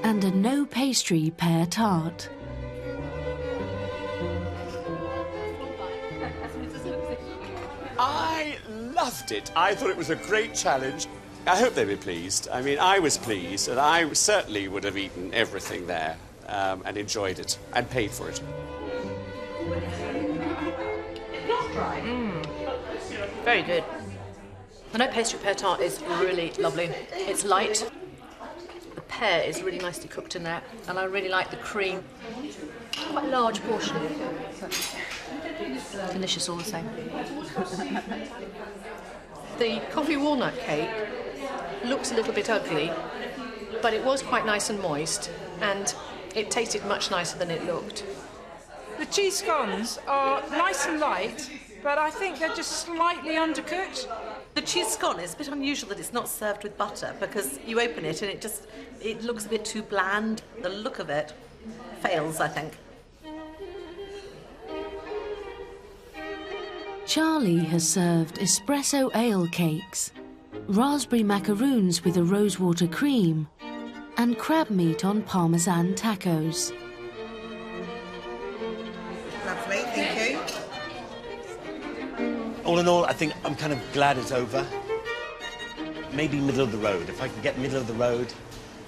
and a no pastry pear tart. I loved it. I thought it was a great challenge. I hope they were pleased. I mean, I was pleased, and I certainly would have eaten everything there and enjoyed it and paid for it. Very good. The no pastry pear tart is really lovely. It's light. The pear is really nicely cooked in there, and I really like the cream. Quite a large portion. Delicious all the same. The coffee walnut cake looks a little bit ugly, but it was quite nice and moist, and it tasted much nicer than it looked. The cheese scones are nice and light, but I think they're just slightly undercooked. The cheese scone is a bit unusual that it's not served with butter, because you open it and it looks a bit too bland. The look of it fails, I think. Charlie has served espresso ale cakes, raspberry macaroons with a rosewater cream, and crab meat on parmesan tacos. Lovely, thank you. All in all, I think I'm kind of glad it's over. Maybe middle of the road. If I can get middle of the road,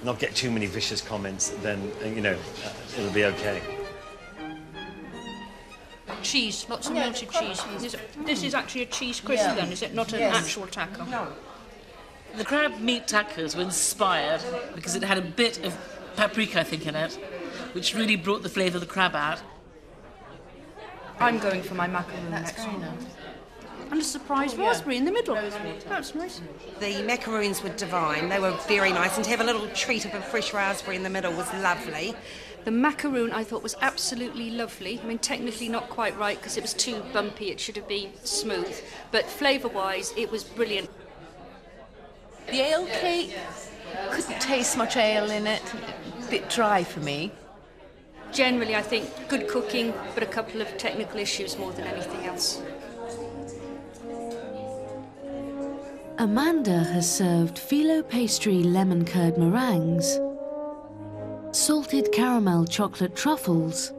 not get too many vicious comments, then, you know, it'll be okay. Cheese, lots of melted cheese. This is actually a cheese crisp then, is it? Not an actual taco? No. The crab meat tacos were inspired because it had a bit of paprika, I think, in it, which really brought the flavour of the crab out. I'm going for my macaroon next time. And a surprise raspberry in the middle. That's nice. The macaroons were divine. They were very nice, and to have a little treat of a fresh raspberry in the middle was lovely. The macaroon I thought was absolutely lovely. I mean, technically not quite right because it was too bumpy. It should have been smooth. But flavour-wise, it was brilliant. The ale cake, couldn't taste much ale in it. A bit dry for me. Generally, I think good cooking, but a couple of technical issues more than anything else. Amanda has served phyllo pastry lemon curd meringues, salted caramel chocolate truffles,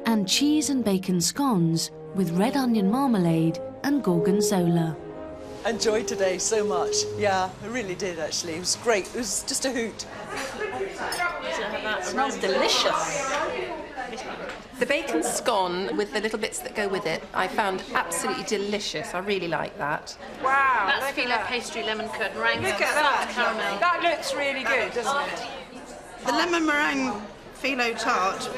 and cheese and bacon scones with red onion marmalade and gorgonzola. Enjoyed today so much. Yeah, I really did actually. It was great. It was just a hoot. It smells delicious. The bacon scone with the little bits that go with it, I found absolutely delicious. I really like that. Wow, That's phyllo pastry lemon curd meringue. Look at that. That looks really good, doesn't it? The lemon meringue phyllo tart.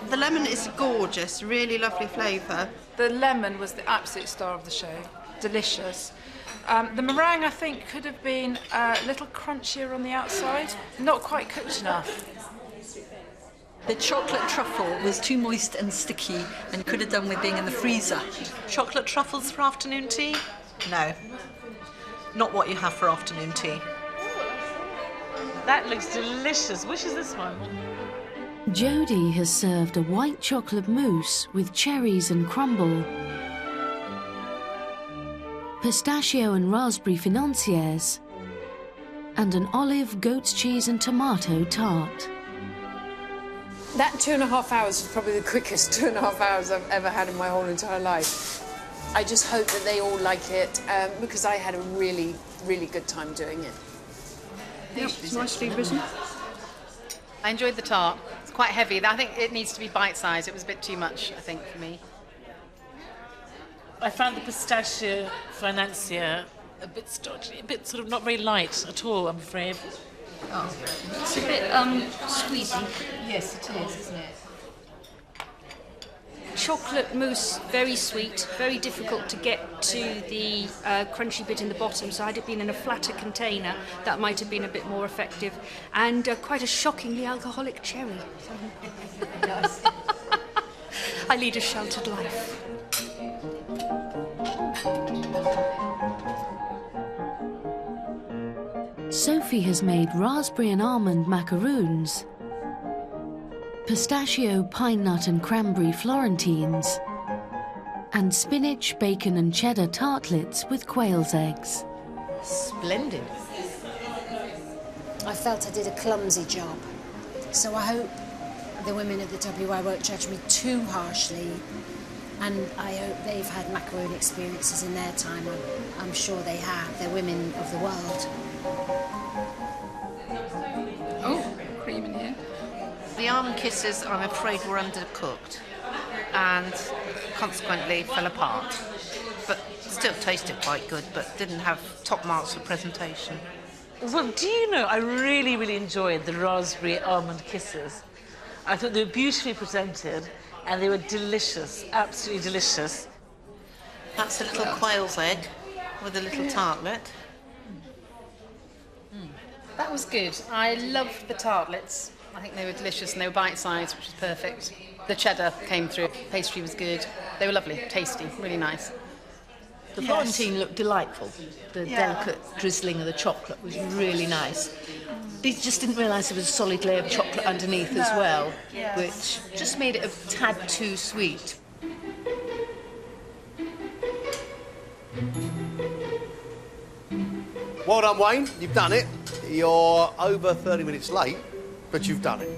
The lemon is gorgeous, really lovely flavour. The lemon was the absolute star of the show. Delicious. The meringue, I think, could have been a little crunchier on the outside. Not quite cooked enough. The chocolate truffle was too moist and sticky and could have done with being in the freezer. Chocolate truffles for afternoon tea? No. Not what you have for afternoon tea. That looks delicious. Which is this one? Jodie has served a white chocolate mousse with cherries and crumble, pistachio and raspberry financiers, and an olive, goat's cheese and tomato tart. That 2.5 hours is probably the quickest 2.5 hours I've ever had in my whole entire life. I just hope that they all like it because I had a really, really good time doing it. Yep, it's nicely risen. I enjoyed the tart. It's quite heavy. I think it needs to be bite-sized. It was a bit too much, I think, for me. I found the pistachio financier a bit stodgy, a bit sort of not very light at all, I'm afraid. Oh, it's a bit squeezy. Yes, it is, isn't it? Chocolate mousse, very sweet, very difficult to get to the crunchy bit in the bottom, so had it been in a flatter container, that might have been a bit more effective. And quite a shockingly alcoholic cherry. I lead a sheltered life. Sophie has made raspberry and almond macaroons, pistachio, pine nut and cranberry florentines, and spinach, bacon and cheddar tartlets with quail's eggs. Splendid. I felt I did a clumsy job, so I hope the women at the WI won't judge me too harshly, and I hope they've had macaroon experiences in their time. I'm sure they have. They're women of the world. Oh, cream in here. The almond kisses, I'm afraid, were undercooked and consequently fell apart. But still tasted quite good, but didn't have top marks for presentation. Well, do you know, I really, really enjoyed the raspberry almond kisses. I thought they were beautifully presented and they were delicious, absolutely delicious. That's a little quail's egg with a little tartlet. That was good. I loved the tartlets. I think they were delicious and they were bite-sized, which was perfect. The cheddar came through. Pastry was good. They were lovely, tasty, really nice. The Florentine looked delightful. The delicate drizzling of the chocolate was really nice. They just didn't realise there was a solid layer of chocolate underneath as well, which just made it a tad too sweet. Well done, Wayne. You've done it. You're over 30 minutes late, but you've done it.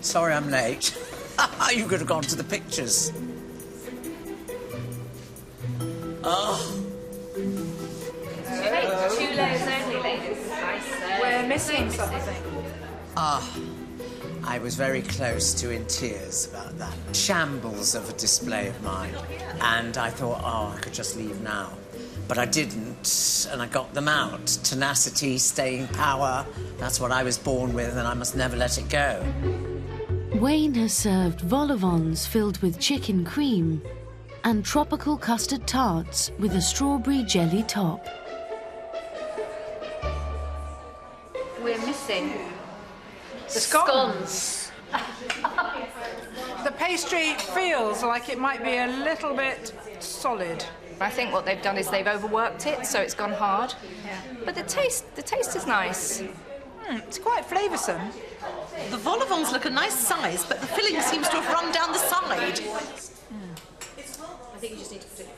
Sorry I'm late. You could have gone to the pictures. Oh. Two layers only, ladies. We're missing something. Ah, I was very close to in tears about that shambles of a display of mine. And I thought, oh, I could just leave now. But I didn't, and I got them out. Tenacity, staying power, that's what I was born with, and I must never let it go. Wayne has served vol au vents filled with chicken cream and tropical custard tarts with a strawberry jelly top. We're missing the scones. The pastry feels like it might be a little bit solid. I think what they've done is they've overworked it, so it's gone hard. Yeah. But the taste is nice. It's quite flavoursome. The vol au vents look a nice size, but the filling seems to have run down the side. I think you just need to flip.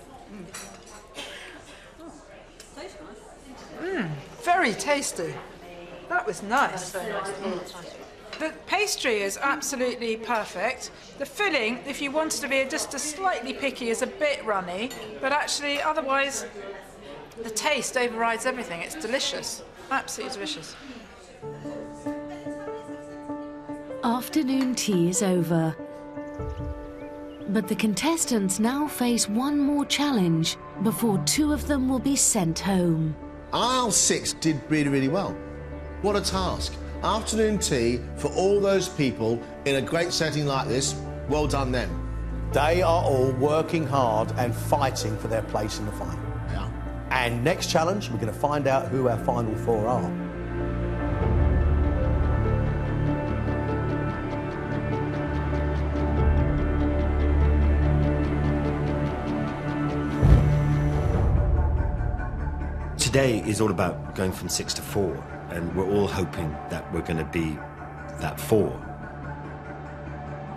Very tasty. That was nice. The pastry is absolutely perfect. The filling, if you wanted to be just a slightly picky, is a bit runny, but actually, otherwise, the taste overrides everything. It's delicious. Absolutely delicious. Afternoon tea is over. But the contestants now face one more challenge before two of them will be sent home. Aisle 6 did really, really well. What a task. Afternoon tea for all those people in a great setting like this. Well done them. They are all working hard and fighting for their place in the final. Yeah. And next challenge, we're going to find out who our final four are. Today is all about going from 6 to 4, and we're all hoping that we're going to be that 4.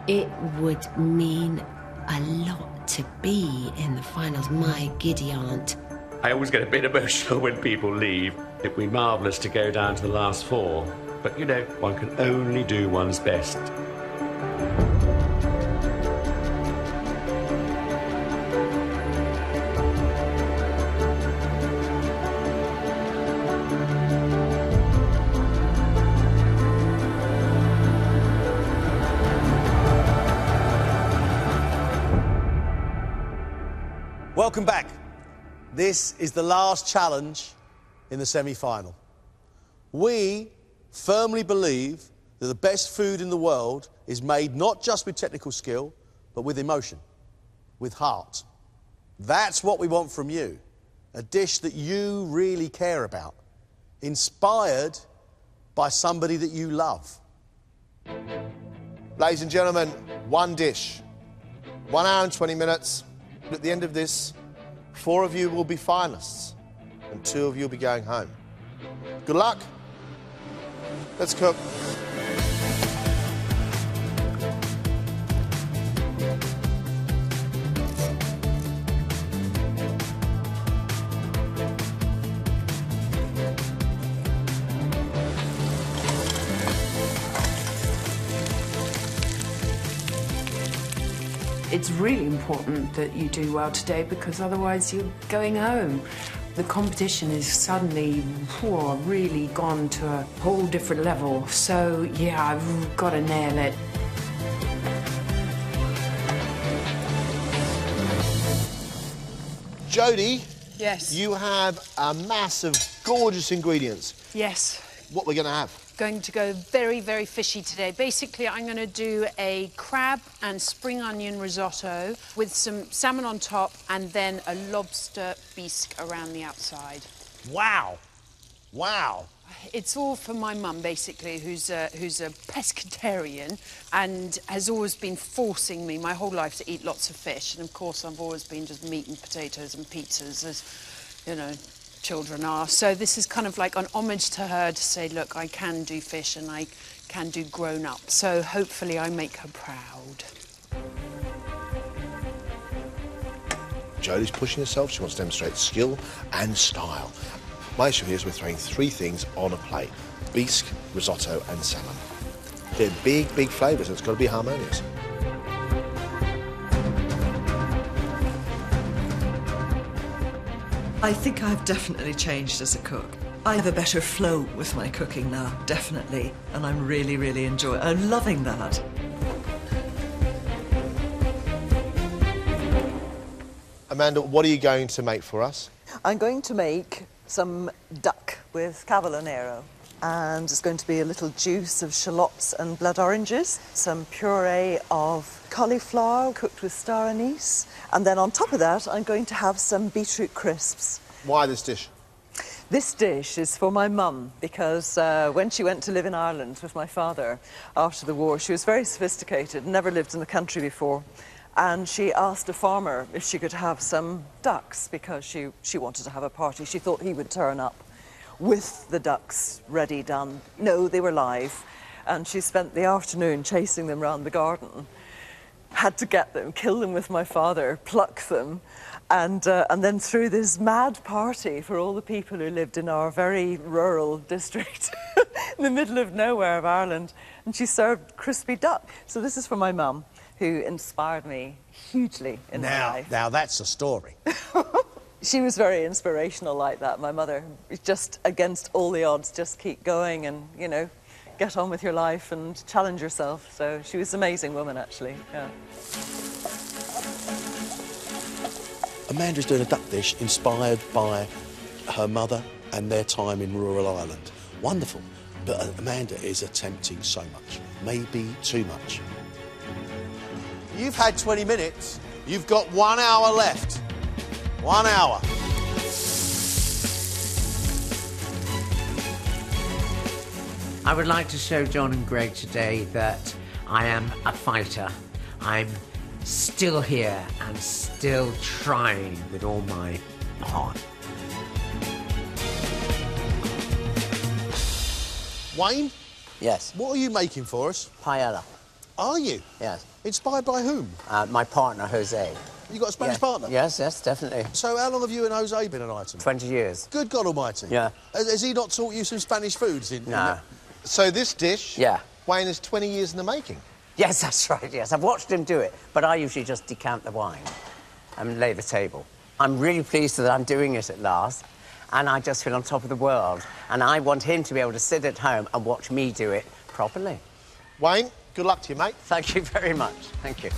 It would mean a lot to be in the finals, my giddy aunt. I always get a bit emotional when people leave. It'd be marvellous to go down to the last 4. But, you know, one can only do one's best. Welcome back. This is the last challenge in the semi-final. We firmly believe that the best food in the world is made not just with technical skill, but with emotion, with heart. That's what we want from you. A dish that you really care about, inspired by somebody that you love. Ladies and gentlemen, one dish, 1 hour and 20 minutes. At the end of this, 4 of you will be finalists and 2 of you will be going home. Good luck. Let's cook. It's really important that you do well today because otherwise you're going home. The competition is suddenly really gone to a whole different level. So, yeah, I've got to nail it. Jodie. Yes. You have a mass of gorgeous ingredients. Yes. What we're going to have? Going to go very, very fishy today. Basically, I'm going to do a crab and spring onion risotto with some salmon on top and then a lobster bisque around the outside. Wow. Wow. It's all for my mum, basically, who's a pescatarian and has always been forcing me my whole life to eat lots of fish. And, of course, I've always been just meat and potatoes and pizzas, as, you know, children are. So this is kind of like an homage to her to say, look, I can do fish and I can do grown up. So hopefully I make her proud. Jodie's pushing herself. She wants to demonstrate skill and style. My issue here is we're throwing 3 things on a plate. Bisque, risotto and salmon. They're big, big flavours, and it's got to be harmonious. I think I've definitely changed as a cook. I have a better flow with my cooking now, definitely, and I'm really, really enjoying it. I'm loving that. Amanda, what are you going to make for us? I'm going to make some duck with cavallonero. And it's going to be a little juice of shallots and blood oranges, some puree of cauliflower cooked with star anise, and then on top of that I'm going to have some beetroot crisps. Why this dish? This dish is for my mum because when she went to live in Ireland with my father after the war, she was very sophisticated, never lived in the country before, and she asked a farmer if she could have some ducks because she wanted to have a party. She thought he would turn up with the ducks ready, done. No, they were live. And she spent the afternoon chasing them round the garden. Had to get them, kill them with my father, pluck them, and then threw this mad party for all the people who lived in our very rural district in the middle of nowhere of Ireland. And she served crispy duck. So this is for my mum, who inspired me hugely in my life. Now that's a story. She was very inspirational like that, my mother. Just against all the odds, just keep going and, you know, get on with your life and challenge yourself. So she was an amazing woman, actually, yeah. Amanda's doing a duck dish inspired by her mother and their time in rural Ireland. wonderful. But Amanda is attempting so much, maybe too much. You've had 20 minutes. You've got 1 hour left. 1 hour. I would like to show John and Greg today that I am a fighter. I'm still here and still trying with all my heart. Wayne? Yes. What are you making for us? Paella. Are you? Yes. Inspired by whom? My partner, Jose. You got a Spanish partner? Yes, yes, definitely. So how long have you and Jose been an item? 20 years. Good God almighty. Yeah. Has he not taught you some Spanish foods? No. So this dish, Yeah. Wayne, is 20 years in the making. Yes, that's right, yes. I've watched him do it, but I usually just decant the wine and lay the table. I'm really pleased that I'm doing it at last, and I just feel on top of the world. And I want him to be able to sit at home and watch me do it properly. Wayne, good luck to you, mate. Thank you very much. Thank you.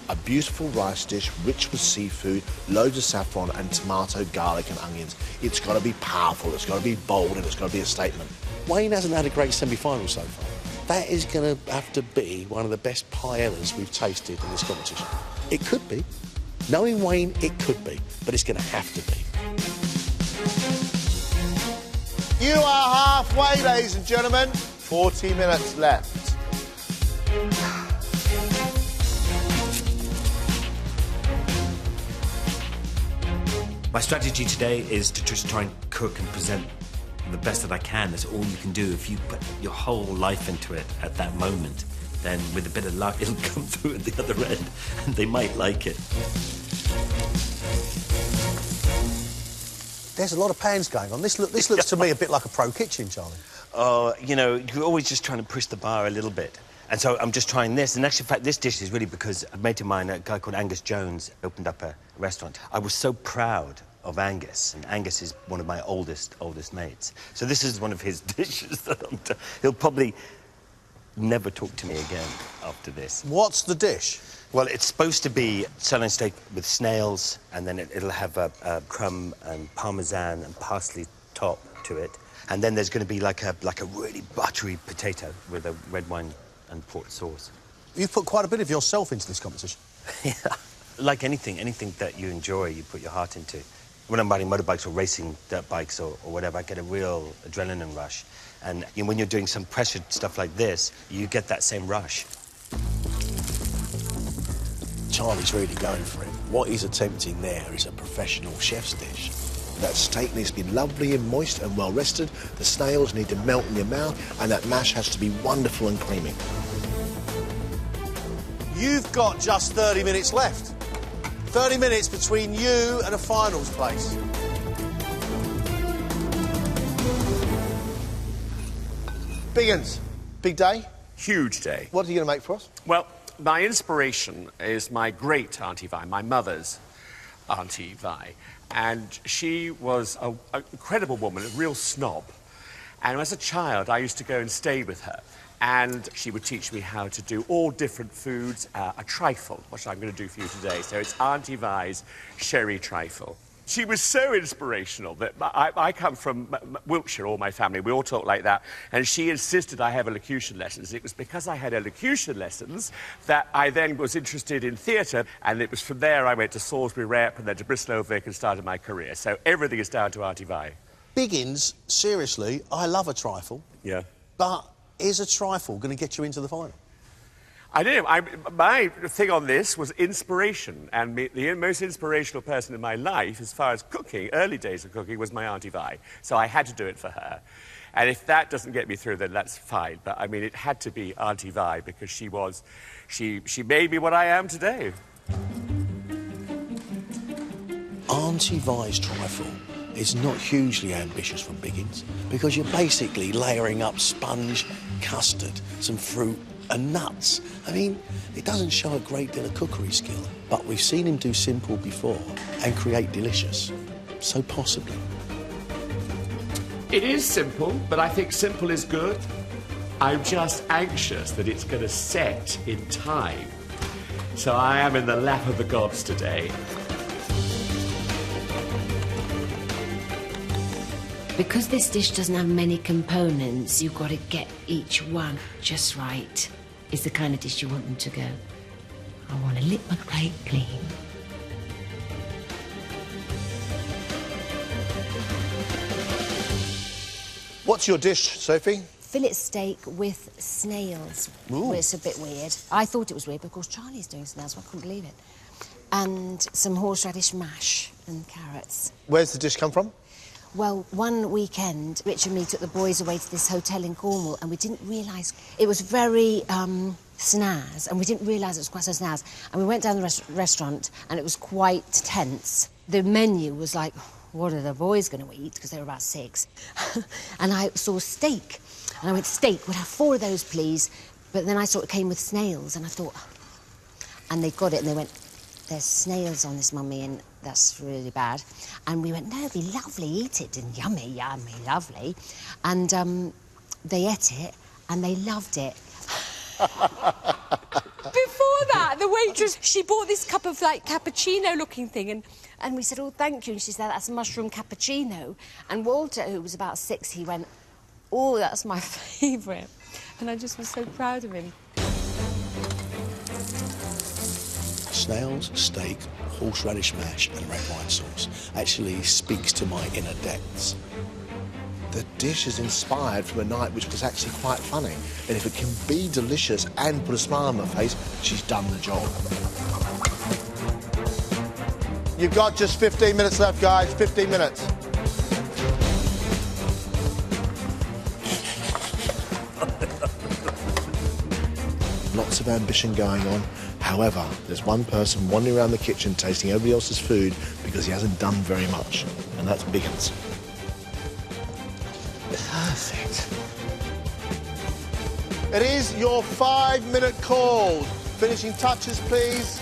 A beautiful rice dish, rich with seafood, loads of saffron and tomato, garlic and onions. It's got to be powerful, it's got to be bold, and it's got to be a statement. Wayne hasn't had a great semi-final so far. That is going to have to be one of the best paellas we've tasted in this competition. It could be. Knowing Wayne, it could be, but it's going to have to be. You are halfway, ladies and gentlemen. 40 minutes left. My strategy today is to just try and cook and present the best that I can. That's all you can do. If you put your whole life into it at that moment, then with a bit of luck, it'll come through at the other end, and they might like it. There's a lot of pans going on. This looks to me a bit like a pro kitchen, Charlie. Oh, you know, you're always just trying to push the bar a little bit. And so I'm just trying this. And actually, in fact, this dish is really because a mate of mine, a guy called Angus Jones, opened up a restaurant. I was so proud of Angus, and Angus is one of my oldest mates. So this is one of his dishes that he'll probably never talk to me again after this. What's the dish? Well, it's supposed to be sirloin steak with snails, and then it'll have a crumb and parmesan and parsley top to it. And then there's going to be like a really buttery potato with a red wine and port sauce. You've put quite a bit of yourself into this competition. Yeah. Like anything that you enjoy, you put your heart into. When I'm riding motorbikes or racing dirt bikes or whatever, I get a real adrenaline rush. And when you're doing some pressured stuff like this, you get that same rush. Charlie's really going for it. What he's attempting there is a professional chef's dish. That steak needs to be lovely and moist and well rested. The snails need to melt in your mouth, and that mash has to be wonderful and creamy. You've got just 30 minutes left. 30 minutes between you and a finals place. Biggins, big day? Huge day. What are you going to make for us? Well, my inspiration is my great Auntie Vi, my mother's Auntie Vi. And she was an incredible woman, a real snob. And as a child, I used to go and stay with her. And she would teach me how to do all different foods, a trifle, which I'm going to do for you today. So it's Auntie Vi's sherry trifle. She was so inspirational that I come from Wiltshire, all my family, we all talk like that, and she insisted I have elocution lessons. It was because I had elocution lessons that I then was interested in theatre, and it was from there I went to Salisbury Rep and then to Bristol Vic and started my career. So everything is down to Auntie Vi. Biggins, seriously, I love a trifle. Yeah. But is a trifle going to get you into the final? I do. My thing on this was inspiration, and the most inspirational person in my life, as far as cooking, early days of cooking, was my Auntie Vi. So I had to do it for her. And if that doesn't get me through, then that's fine. But, I mean, it had to be Auntie Vi, because she made me what I am today. Auntie Vi's trifle is not hugely ambitious from Biggins, because you're basically layering up sponge, custard, some fruit and nuts. I mean, it doesn't show a great deal of cookery skill, but we've seen him do simple before and create delicious. So possibly. It is simple, but I think simple is good. I'm just anxious that it's going to set in time. So I am in the lap of the gods today. Because this dish doesn't have many components, you've got to get each one just right. It's the kind of dish you want them to go. I want to lick my plate clean. What's your dish, Sophie? Fillet steak with snails. Ooh. It's a bit weird. I thought it was weird, but of course Charlie's doing snails, so I couldn't believe it. And some horseradish mash and carrots. Where's the dish come from? Well, one weekend, Richard and me took the boys away to this hotel in Cornwall, and we didn't realise it was very snaz, and we didn't realise it was quite so snaz. And we went down the restaurant, and it was quite tense. The menu was like, what are the boys going to eat? Because they were about 6. And I saw steak, and I went, steak, we'll have 4 of those, please. But then I saw it came with snails, and I thought, and they got it, and they went, there's snails on this, Mummy, and that's really bad. And we went, no, it'd be lovely, eat it. And yummy, yummy, lovely. And they ate it, and they loved it. Before that, the waitress, she bought this cup of, like, cappuccino-looking thing, and we said, oh, thank you. And she said, that's mushroom cappuccino. And Walter, who was about 6, he went, oh, that's my favourite. And I just was so proud of him. Snails, steak, horseradish mash and red wine sauce actually speaks to my inner depths. The dish is inspired from a night which was actually quite funny. And if it can be delicious and put a smile on my face, she's done the job. You've got just 15 minutes left, guys. 15 minutes. Lots of ambition going on. However, there's one person wandering around the kitchen tasting everybody else's food because he hasn't done very much, and that's Biggins. Perfect. It is your 5-minute call. Finishing touches, please.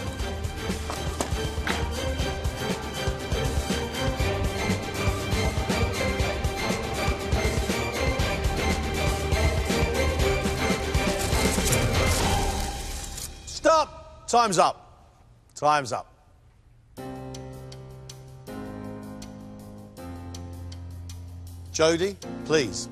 Stop! Time's up. Time's up. Jodie, please.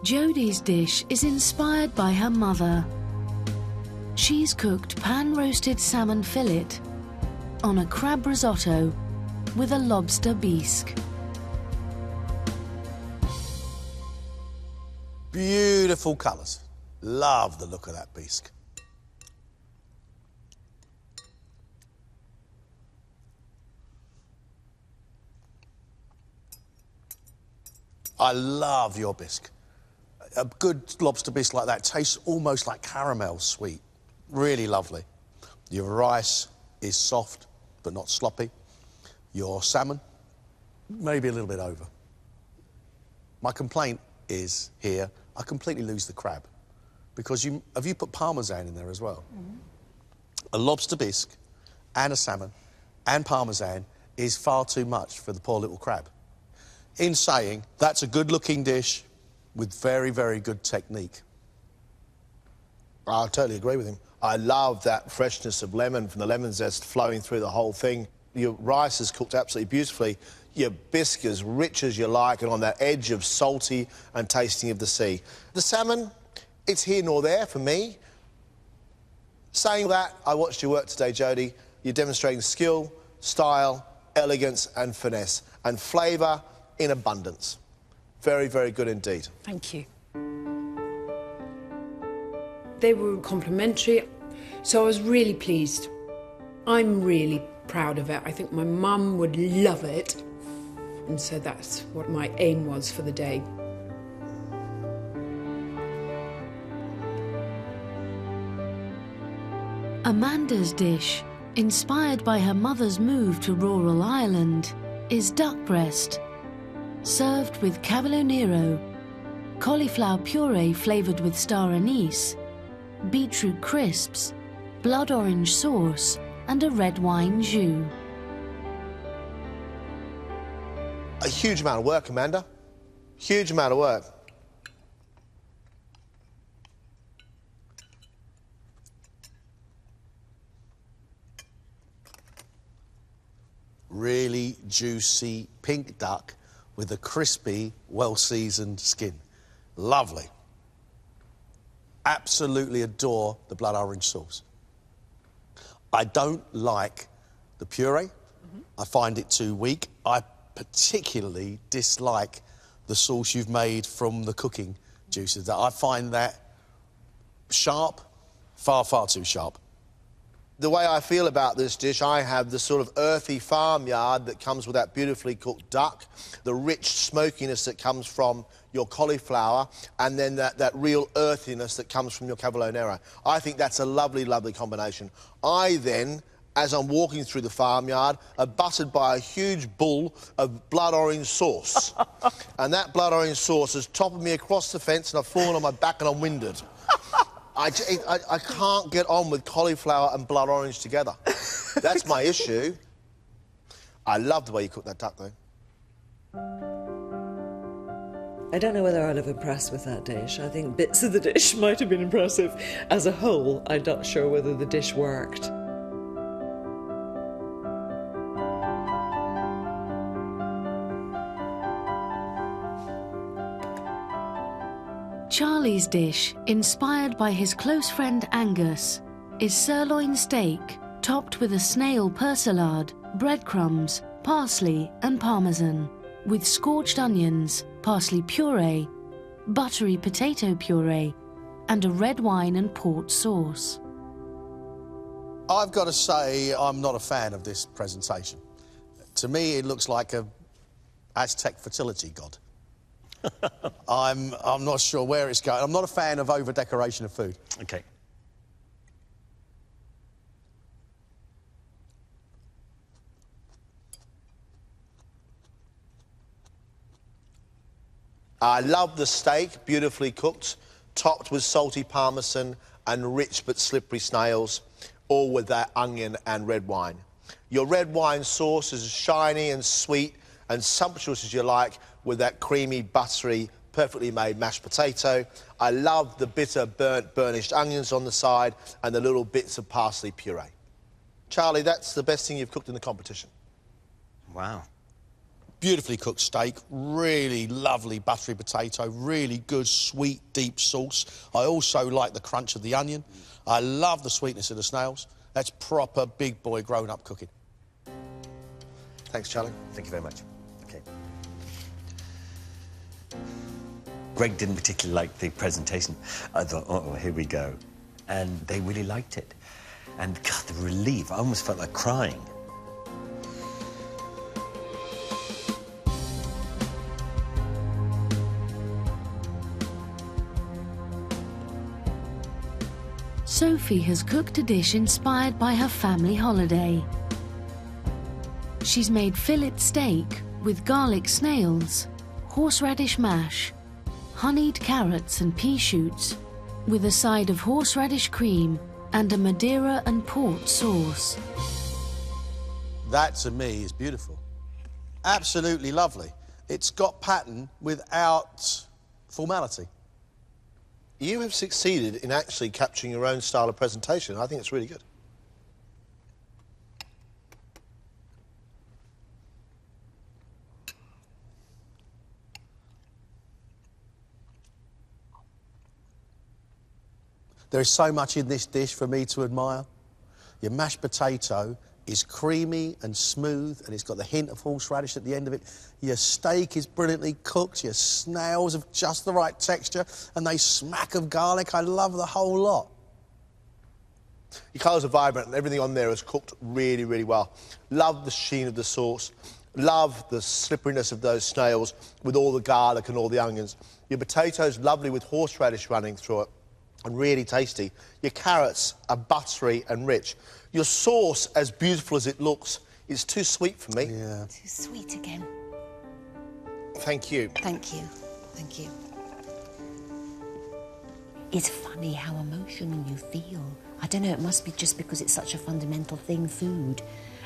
Jodie's dish is inspired by her mother. She's cooked pan-roasted salmon fillet on a crab risotto with a lobster bisque. Beautiful colours. Love the look of that bisque. I love your bisque. A good lobster bisque like that tastes almost like caramel sweet. Really lovely. Your rice is soft but not sloppy. Your salmon, maybe a little bit over. My complaint is here, I completely lose the crab. Because you put parmesan in there as well? Mm-hmm. A lobster bisque and a salmon and parmesan is far too much for the poor little crab. In saying, that's a good-looking dish with very, very good technique. I totally agree with him. I love that freshness of lemon from the lemon zest flowing through the whole thing. Your rice is cooked absolutely beautifully. Your bisque as rich as you like and on that edge of salty and tasting of the sea. The salmon, it's here nor there for me. Saying that, I watched your work today, Jodie. You're demonstrating skill, style, elegance and finesse and flavour in abundance. Very, very good indeed. Thank you. They were complimentary, so I was really pleased. I'm really proud of it. I think my mum would love it. And so that's what my aim was for the day. Amanda's dish, inspired by her mother's move to rural Ireland, is duck breast, served with cavolo nero, cauliflower puree flavoured with star anise, beetroot crisps, blood orange sauce, and a red wine jus. A huge amount of work, Amanda. Huge amount of work. really juicy pink duck with a crispy, well-seasoned skin. Lovely. Absolutely adore the blood orange sauce. I don't like the puree. I find it too weak. I particularly dislike the sauce you've made from the cooking juices. I find that sharp, far, far too sharp. The way I feel about this dish, I have the sort of earthy farmyard that comes with that beautifully cooked duck, the rich smokiness that comes from your cauliflower, and then that real earthiness that comes from your cavolo nero. I think that's a lovely, lovely combination. I then, as I'm walking through the farmyard, are buttered by a huge bowl of blood orange sauce. And that blood orange sauce has toppled me across the fence and I've fallen on my back and I'm winded. I can't get on with cauliflower and blood orange together. That's my issue. I love the way you cook that duck, though. I don't know whether I'll have impressed with that dish. I think bits of the dish might have been impressive. As a whole, I'm not sure whether the dish worked. Charlie's dish, inspired by his close friend Angus, is sirloin steak topped with a snail persillade, breadcrumbs, parsley and parmesan, with scorched onions, parsley puree, buttery potato puree, and a red wine and port sauce. I've got to say I'm not a fan of this presentation. To me, it looks like a Aztec fertility god. I'm not sure where it's going. I'm not a fan of over-decoration of food. OK. I love the steak, beautifully cooked, topped with salty parmesan and rich but slippery snails, all with that onion and red wine. Your red wine sauce is as shiny and sweet and sumptuous as you like, with that creamy, buttery, perfectly made mashed potato. I love the bitter, burnished onions on the side and the little bits of parsley puree. Charlie, that's the best thing you've cooked in the competition. Wow. Beautifully cooked steak, really lovely buttery potato, really good, sweet, deep sauce. I also like the crunch of the onion. I love the sweetness of the snails. That's proper big boy grown-up cooking. Thanks, Charlie. Thank you very much. OK. Greg didn't particularly like the presentation. I thought, oh, here we go. And they really liked it. And, God, the relief. I almost felt like crying. Sophie has cooked a dish inspired by her family holiday. She's made fillet steak with garlic snails, horseradish mash, honeyed carrots and pea shoots, with a side of horseradish cream and a Madeira and port sauce. That, to me, is beautiful. Absolutely lovely. It's got pattern without formality. You have succeeded in actually capturing your own style of presentation. I think it's really good. There is so much in this dish for me to admire. Your mashed potato is creamy and smooth, and it's got the hint of horseradish at the end of it. Your steak is brilliantly cooked, your snails have just the right texture, and they smack of garlic. I love the whole lot. Your colours are vibrant and everything on there is cooked really, really well. Love the sheen of the sauce. Love the slipperiness of those snails with all the garlic and all the onions. Your potatoes lovely with horseradish running through it and really tasty. Your carrots are buttery and rich. Your sauce, as beautiful as it looks, is too sweet for me. Yeah. Too sweet again. Thank you. Thank you. Thank you. It's funny how emotional you feel. I don't know, it must be just because it's such a fundamental thing, food.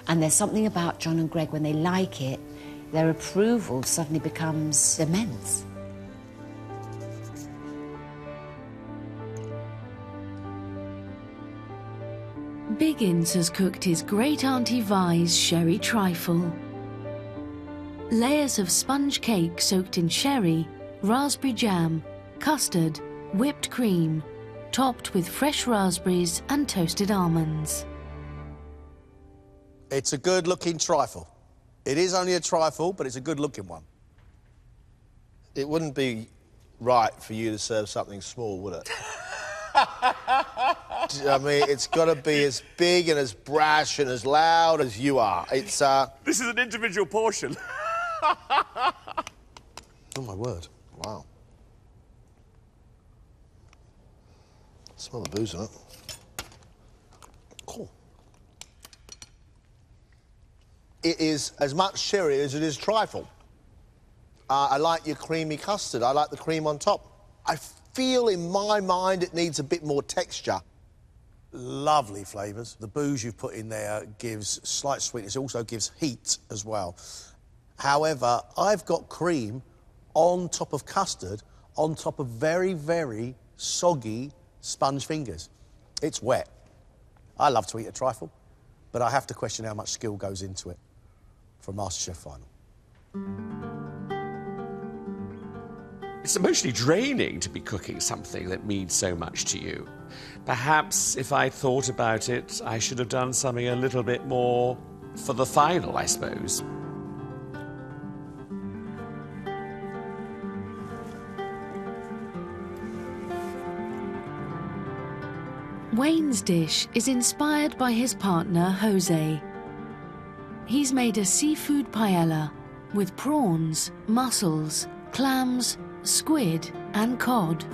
And there's something about John and Greg, when they like it, their approval suddenly becomes immense. Biggins has cooked his great auntie Vi's sherry trifle. Layers of sponge cake soaked in sherry, raspberry jam, custard, whipped cream, topped with fresh raspberries and toasted almonds. It's a good-looking trifle. It is only a trifle, but it's a good-looking one. It wouldn't be right for you to serve something small, would it? I mean, it's got to be as big and as brash and as loud as you are. It's, This is an individual portion. Oh, my word. Wow. Smell the booze in it. Cool. It is as much sherry as it is trifle. I like your creamy custard. I like the cream on top. I feel in my mind it needs a bit more texture. Lovely flavours. The booze you've put in there gives slight sweetness. It also gives heat as well. However, I've got cream on top of custard, on top of very, very soggy sponge fingers. It's wet. I love to eat a trifle, but I have to question how much skill goes into it for a MasterChef final. It's emotionally draining to be cooking something that means so much to you. Perhaps if I thought about it, I should have done something a little bit more for the final, I suppose. Wayne's dish is inspired by his partner, Jose. He's made a seafood paella with prawns, mussels, clams, squid and cod.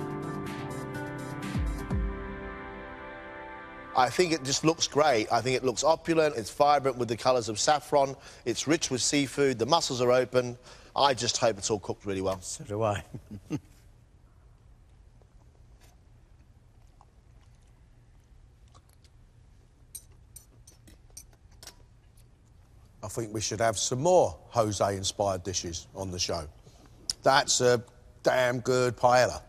I think it just looks great. I think it looks opulent, it's vibrant with the colours of saffron, it's rich with seafood, the mussels are open. I just hope it's all cooked really well. So do I. I think we should have some more Jose-inspired dishes on the show. That's a damn good paella.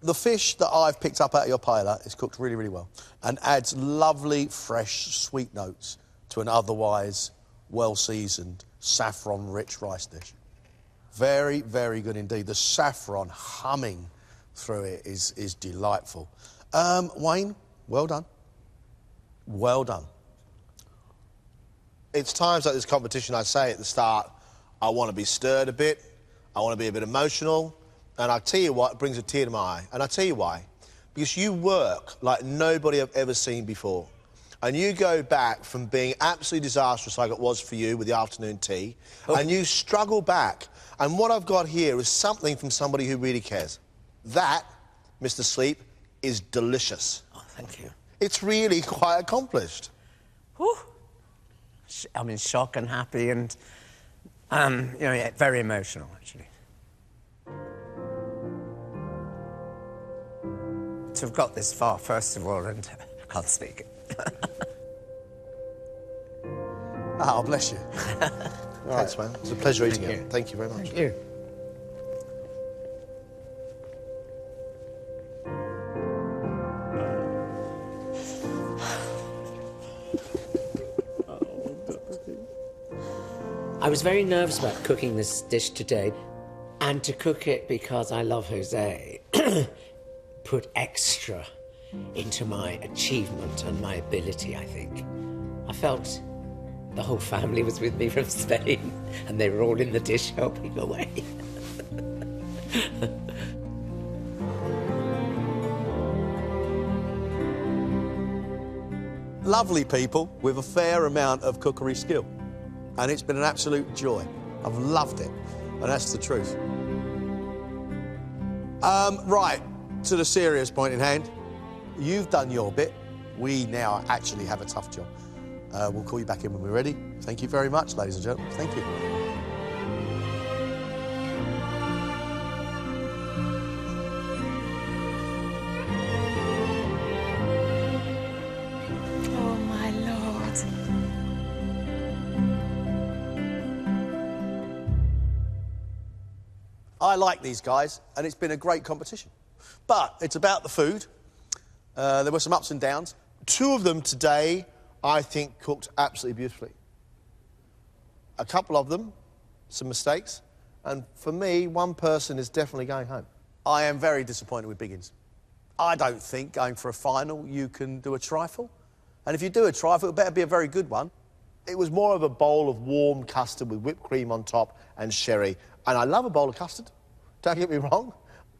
The fish that I've picked up out of your paella is cooked really, really well and adds lovely, fresh, sweet notes to an otherwise well-seasoned, saffron-rich rice dish. Very, very good indeed. The saffron humming through it is delightful. Wayne, well done. Well done. It's times like this competition I say at the start, I want to be stirred a bit, I want to be a bit emotional, and I tell you what, it brings a tear to my eye. And I tell you why. Because you work like nobody I've ever seen before. And you go back from being absolutely disastrous like it was for you with the afternoon tea, and you struggle back. And what I've got here is something from somebody who really cares. That, Mr. Sleep, is delicious. Oh, thank you. It's really quite accomplished. Whew. I'm in shock and happy and, you know, yeah, very emotional, actually. To have got this far, first of all, and I can't speak. Oh, bless you. Thanks, man. It's a pleasure eating it. Thank you very much. Thank you. I was very nervous about cooking this dish today, and to cook it because I love Jose put extra into my achievement and my ability, I think. I felt the whole family was with me from Spain, and they were all in the dish helping away. Lovely people with a fair amount of cookery skill. And it's been an absolute joy. I've loved it, and that's the truth. Right, to the serious point in hand. You've done your bit. We now actually have a tough job. We'll call you back in when we're ready. Thank you very much, ladies and gentlemen. Thank you. Oh, my Lord. I like these guys, and it's been a great competition. But it's about the food. There were some ups and downs. Two of them today, I think, cooked absolutely beautifully. A couple of them, some mistakes, and for me, one person is definitely going home. I am very disappointed with Biggins. I don't think going for a final you can do a trifle. And if you do a trifle, it better be a very good one. It was more of a bowl of warm custard with whipped cream on top and sherry. And I love a bowl of custard, don't get me wrong.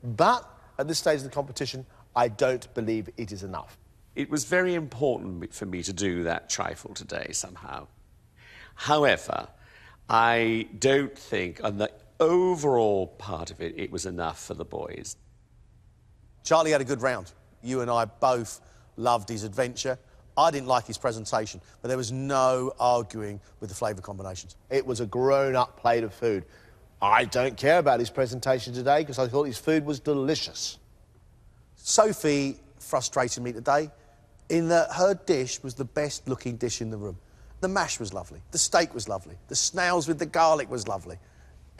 But at this stage of the competition, I don't believe it is enough. It was very important for me to do that trifle today somehow. However, I don't think on the overall part of it, it was enough for the boys. Charlie had a good round. You and I both loved his adventure. I didn't like his presentation, but there was no arguing with the flavour combinations. It was a grown-up plate of food. I don't care about his presentation today because I thought his food was delicious. Sophie frustrated me today in that her dish was the best-looking dish in the room. The mash was lovely, the steak was lovely, the snails with the garlic was lovely.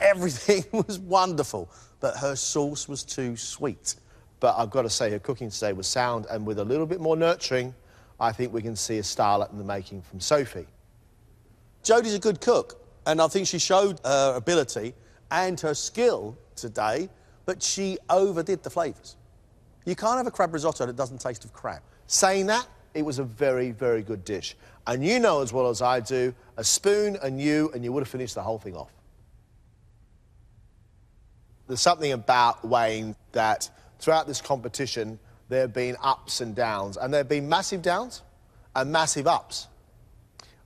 Everything was wonderful, but her sauce was too sweet. But I've got to say, her cooking today was sound, and with a little bit more nurturing, I think we can see a starlet in the making from Sophie. Jodie's a good cook, and I think she showed her ability and her skill today, but she overdid the flavours. You can't have a crab risotto that doesn't taste of crab. Saying that, it was a very, very good dish. And you know as well as I do, a spoon and you would have finished the whole thing off. There's something about Wayne that throughout this competition, there have been ups and downs, and there have been massive downs and massive ups.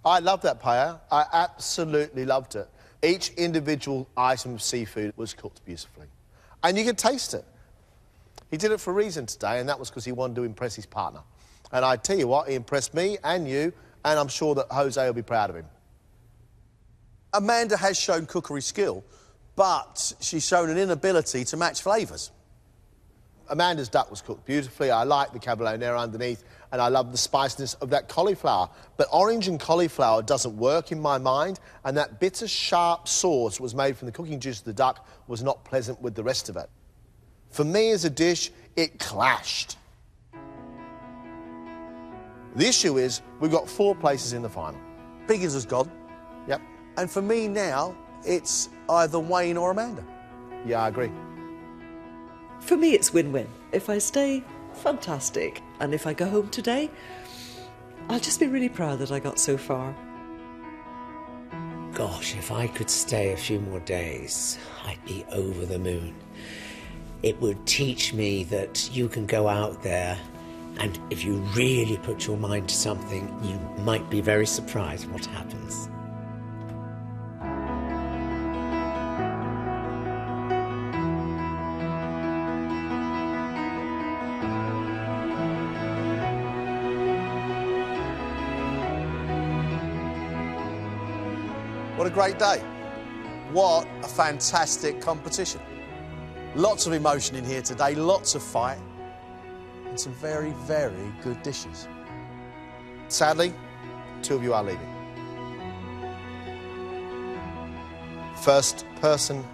I loved that paella. I absolutely loved it. Each individual item of seafood was cooked beautifully. And you could taste it. He did it for a reason today, and that was because he wanted to impress his partner. And I tell you what, he impressed me and you, and I'm sure that Jose will be proud of him. Amanda has shown cookery skill, but she's shown an inability to match flavours. Amanda's duck was cooked beautifully. I like the caballonera underneath, and I love the spiciness of that cauliflower. But orange and cauliflower doesn't work in my mind, and that bitter, sharp sauce was made from the cooking juice of the duck was not pleasant with the rest of it. For me as a dish, it clashed. The issue is, we've got 4 places in the final. Biggins has gone. Yep. And for me now, it's either Wayne or Amanda. Yeah, I agree. For me, it's win-win. If I stay, fantastic. And if I go home today, I'll just be really proud that I got so far. Gosh, if I could stay a few more days, I'd be over the moon. It would teach me that you can go out there, and if you really put your mind to something, you might be very surprised what happens. What a great day. What a fantastic competition. Lots of emotion in here today, lots of fight, and some very, very good dishes. Sadly, 2 of you are leaving. First person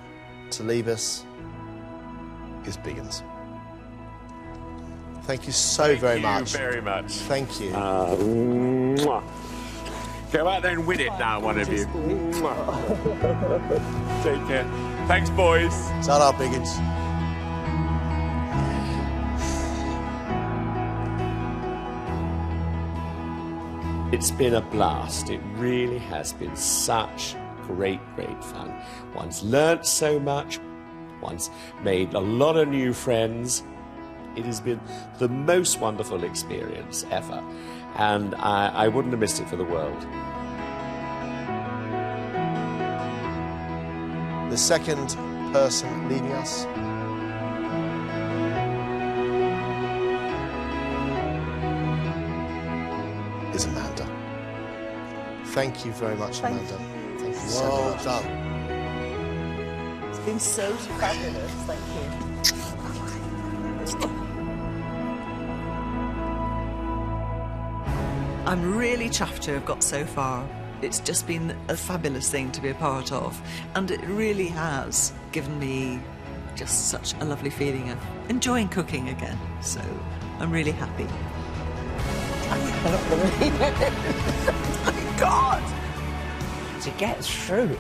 to leave us is Biggins. Thank you so very much. Thank you very much. Thank you. Mwah. Go out there and win it now, one of you. Take care. Thanks, boys. Ta-ra, Biggins. It's been a blast. It really has been such great, great fun. One's learnt so much. One's made a lot of new friends. It has been the most wonderful experience ever, and I wouldn't have missed it for the world. The second person leaving us is Amanda. Thank you very much, Amanda. Thank you so Well much. done. It's been so fabulous. Thank you. I'm really chuffed to have got so far. It's just been a fabulous thing to be a part of, and it really has given me just such a lovely feeling of enjoying cooking again. So I'm really happy. cannot believe it. Oh my God! To get through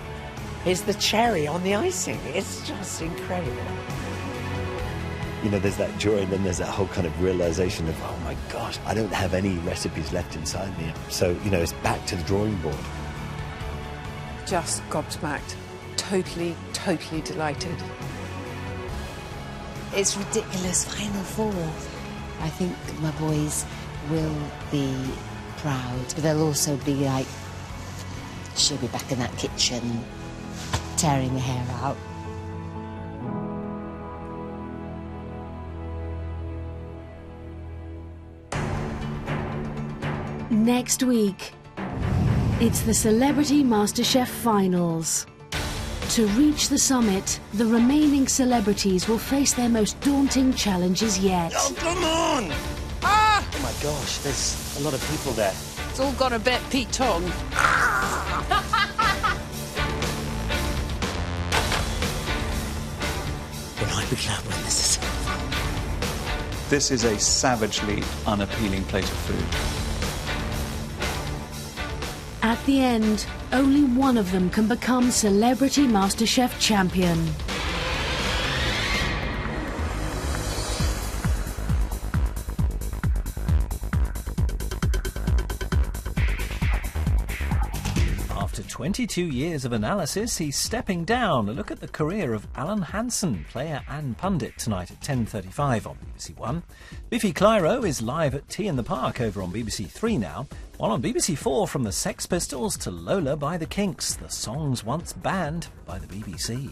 is the cherry on the icing. It's just incredible. You know, there's that joy and then there's that whole kind of realisation of, oh my gosh, I don't have any recipes left inside me. So, you know, it's back to the drawing board. Just gobsmacked. Totally, totally delighted. It's ridiculous, Final Four. I think my boys will be proud, but they'll also be like, she'll be back in that kitchen, tearing the hair out. Next week, it's the Celebrity MasterChef Finals. To reach the summit, the remaining celebrities will face their most daunting challenges yet. Oh, come on! Ah! Oh my gosh, there's a lot of people there. It's all got a bit Pete Tong. Will I be glad when this is... This is a savagely unappealing plate of food. At the end, only one of them can become Celebrity MasterChef champion. After 22 years of analysis, he's stepping down. A look at the career of Alan Hansen, player and pundit, tonight at 10:35 on BBC One. Biffy Clyro is live at Tea in the Park over on BBC Three now, while on BBC Four, from the Sex Pistols to Lola by the Kinks, the songs once banned by the BBC.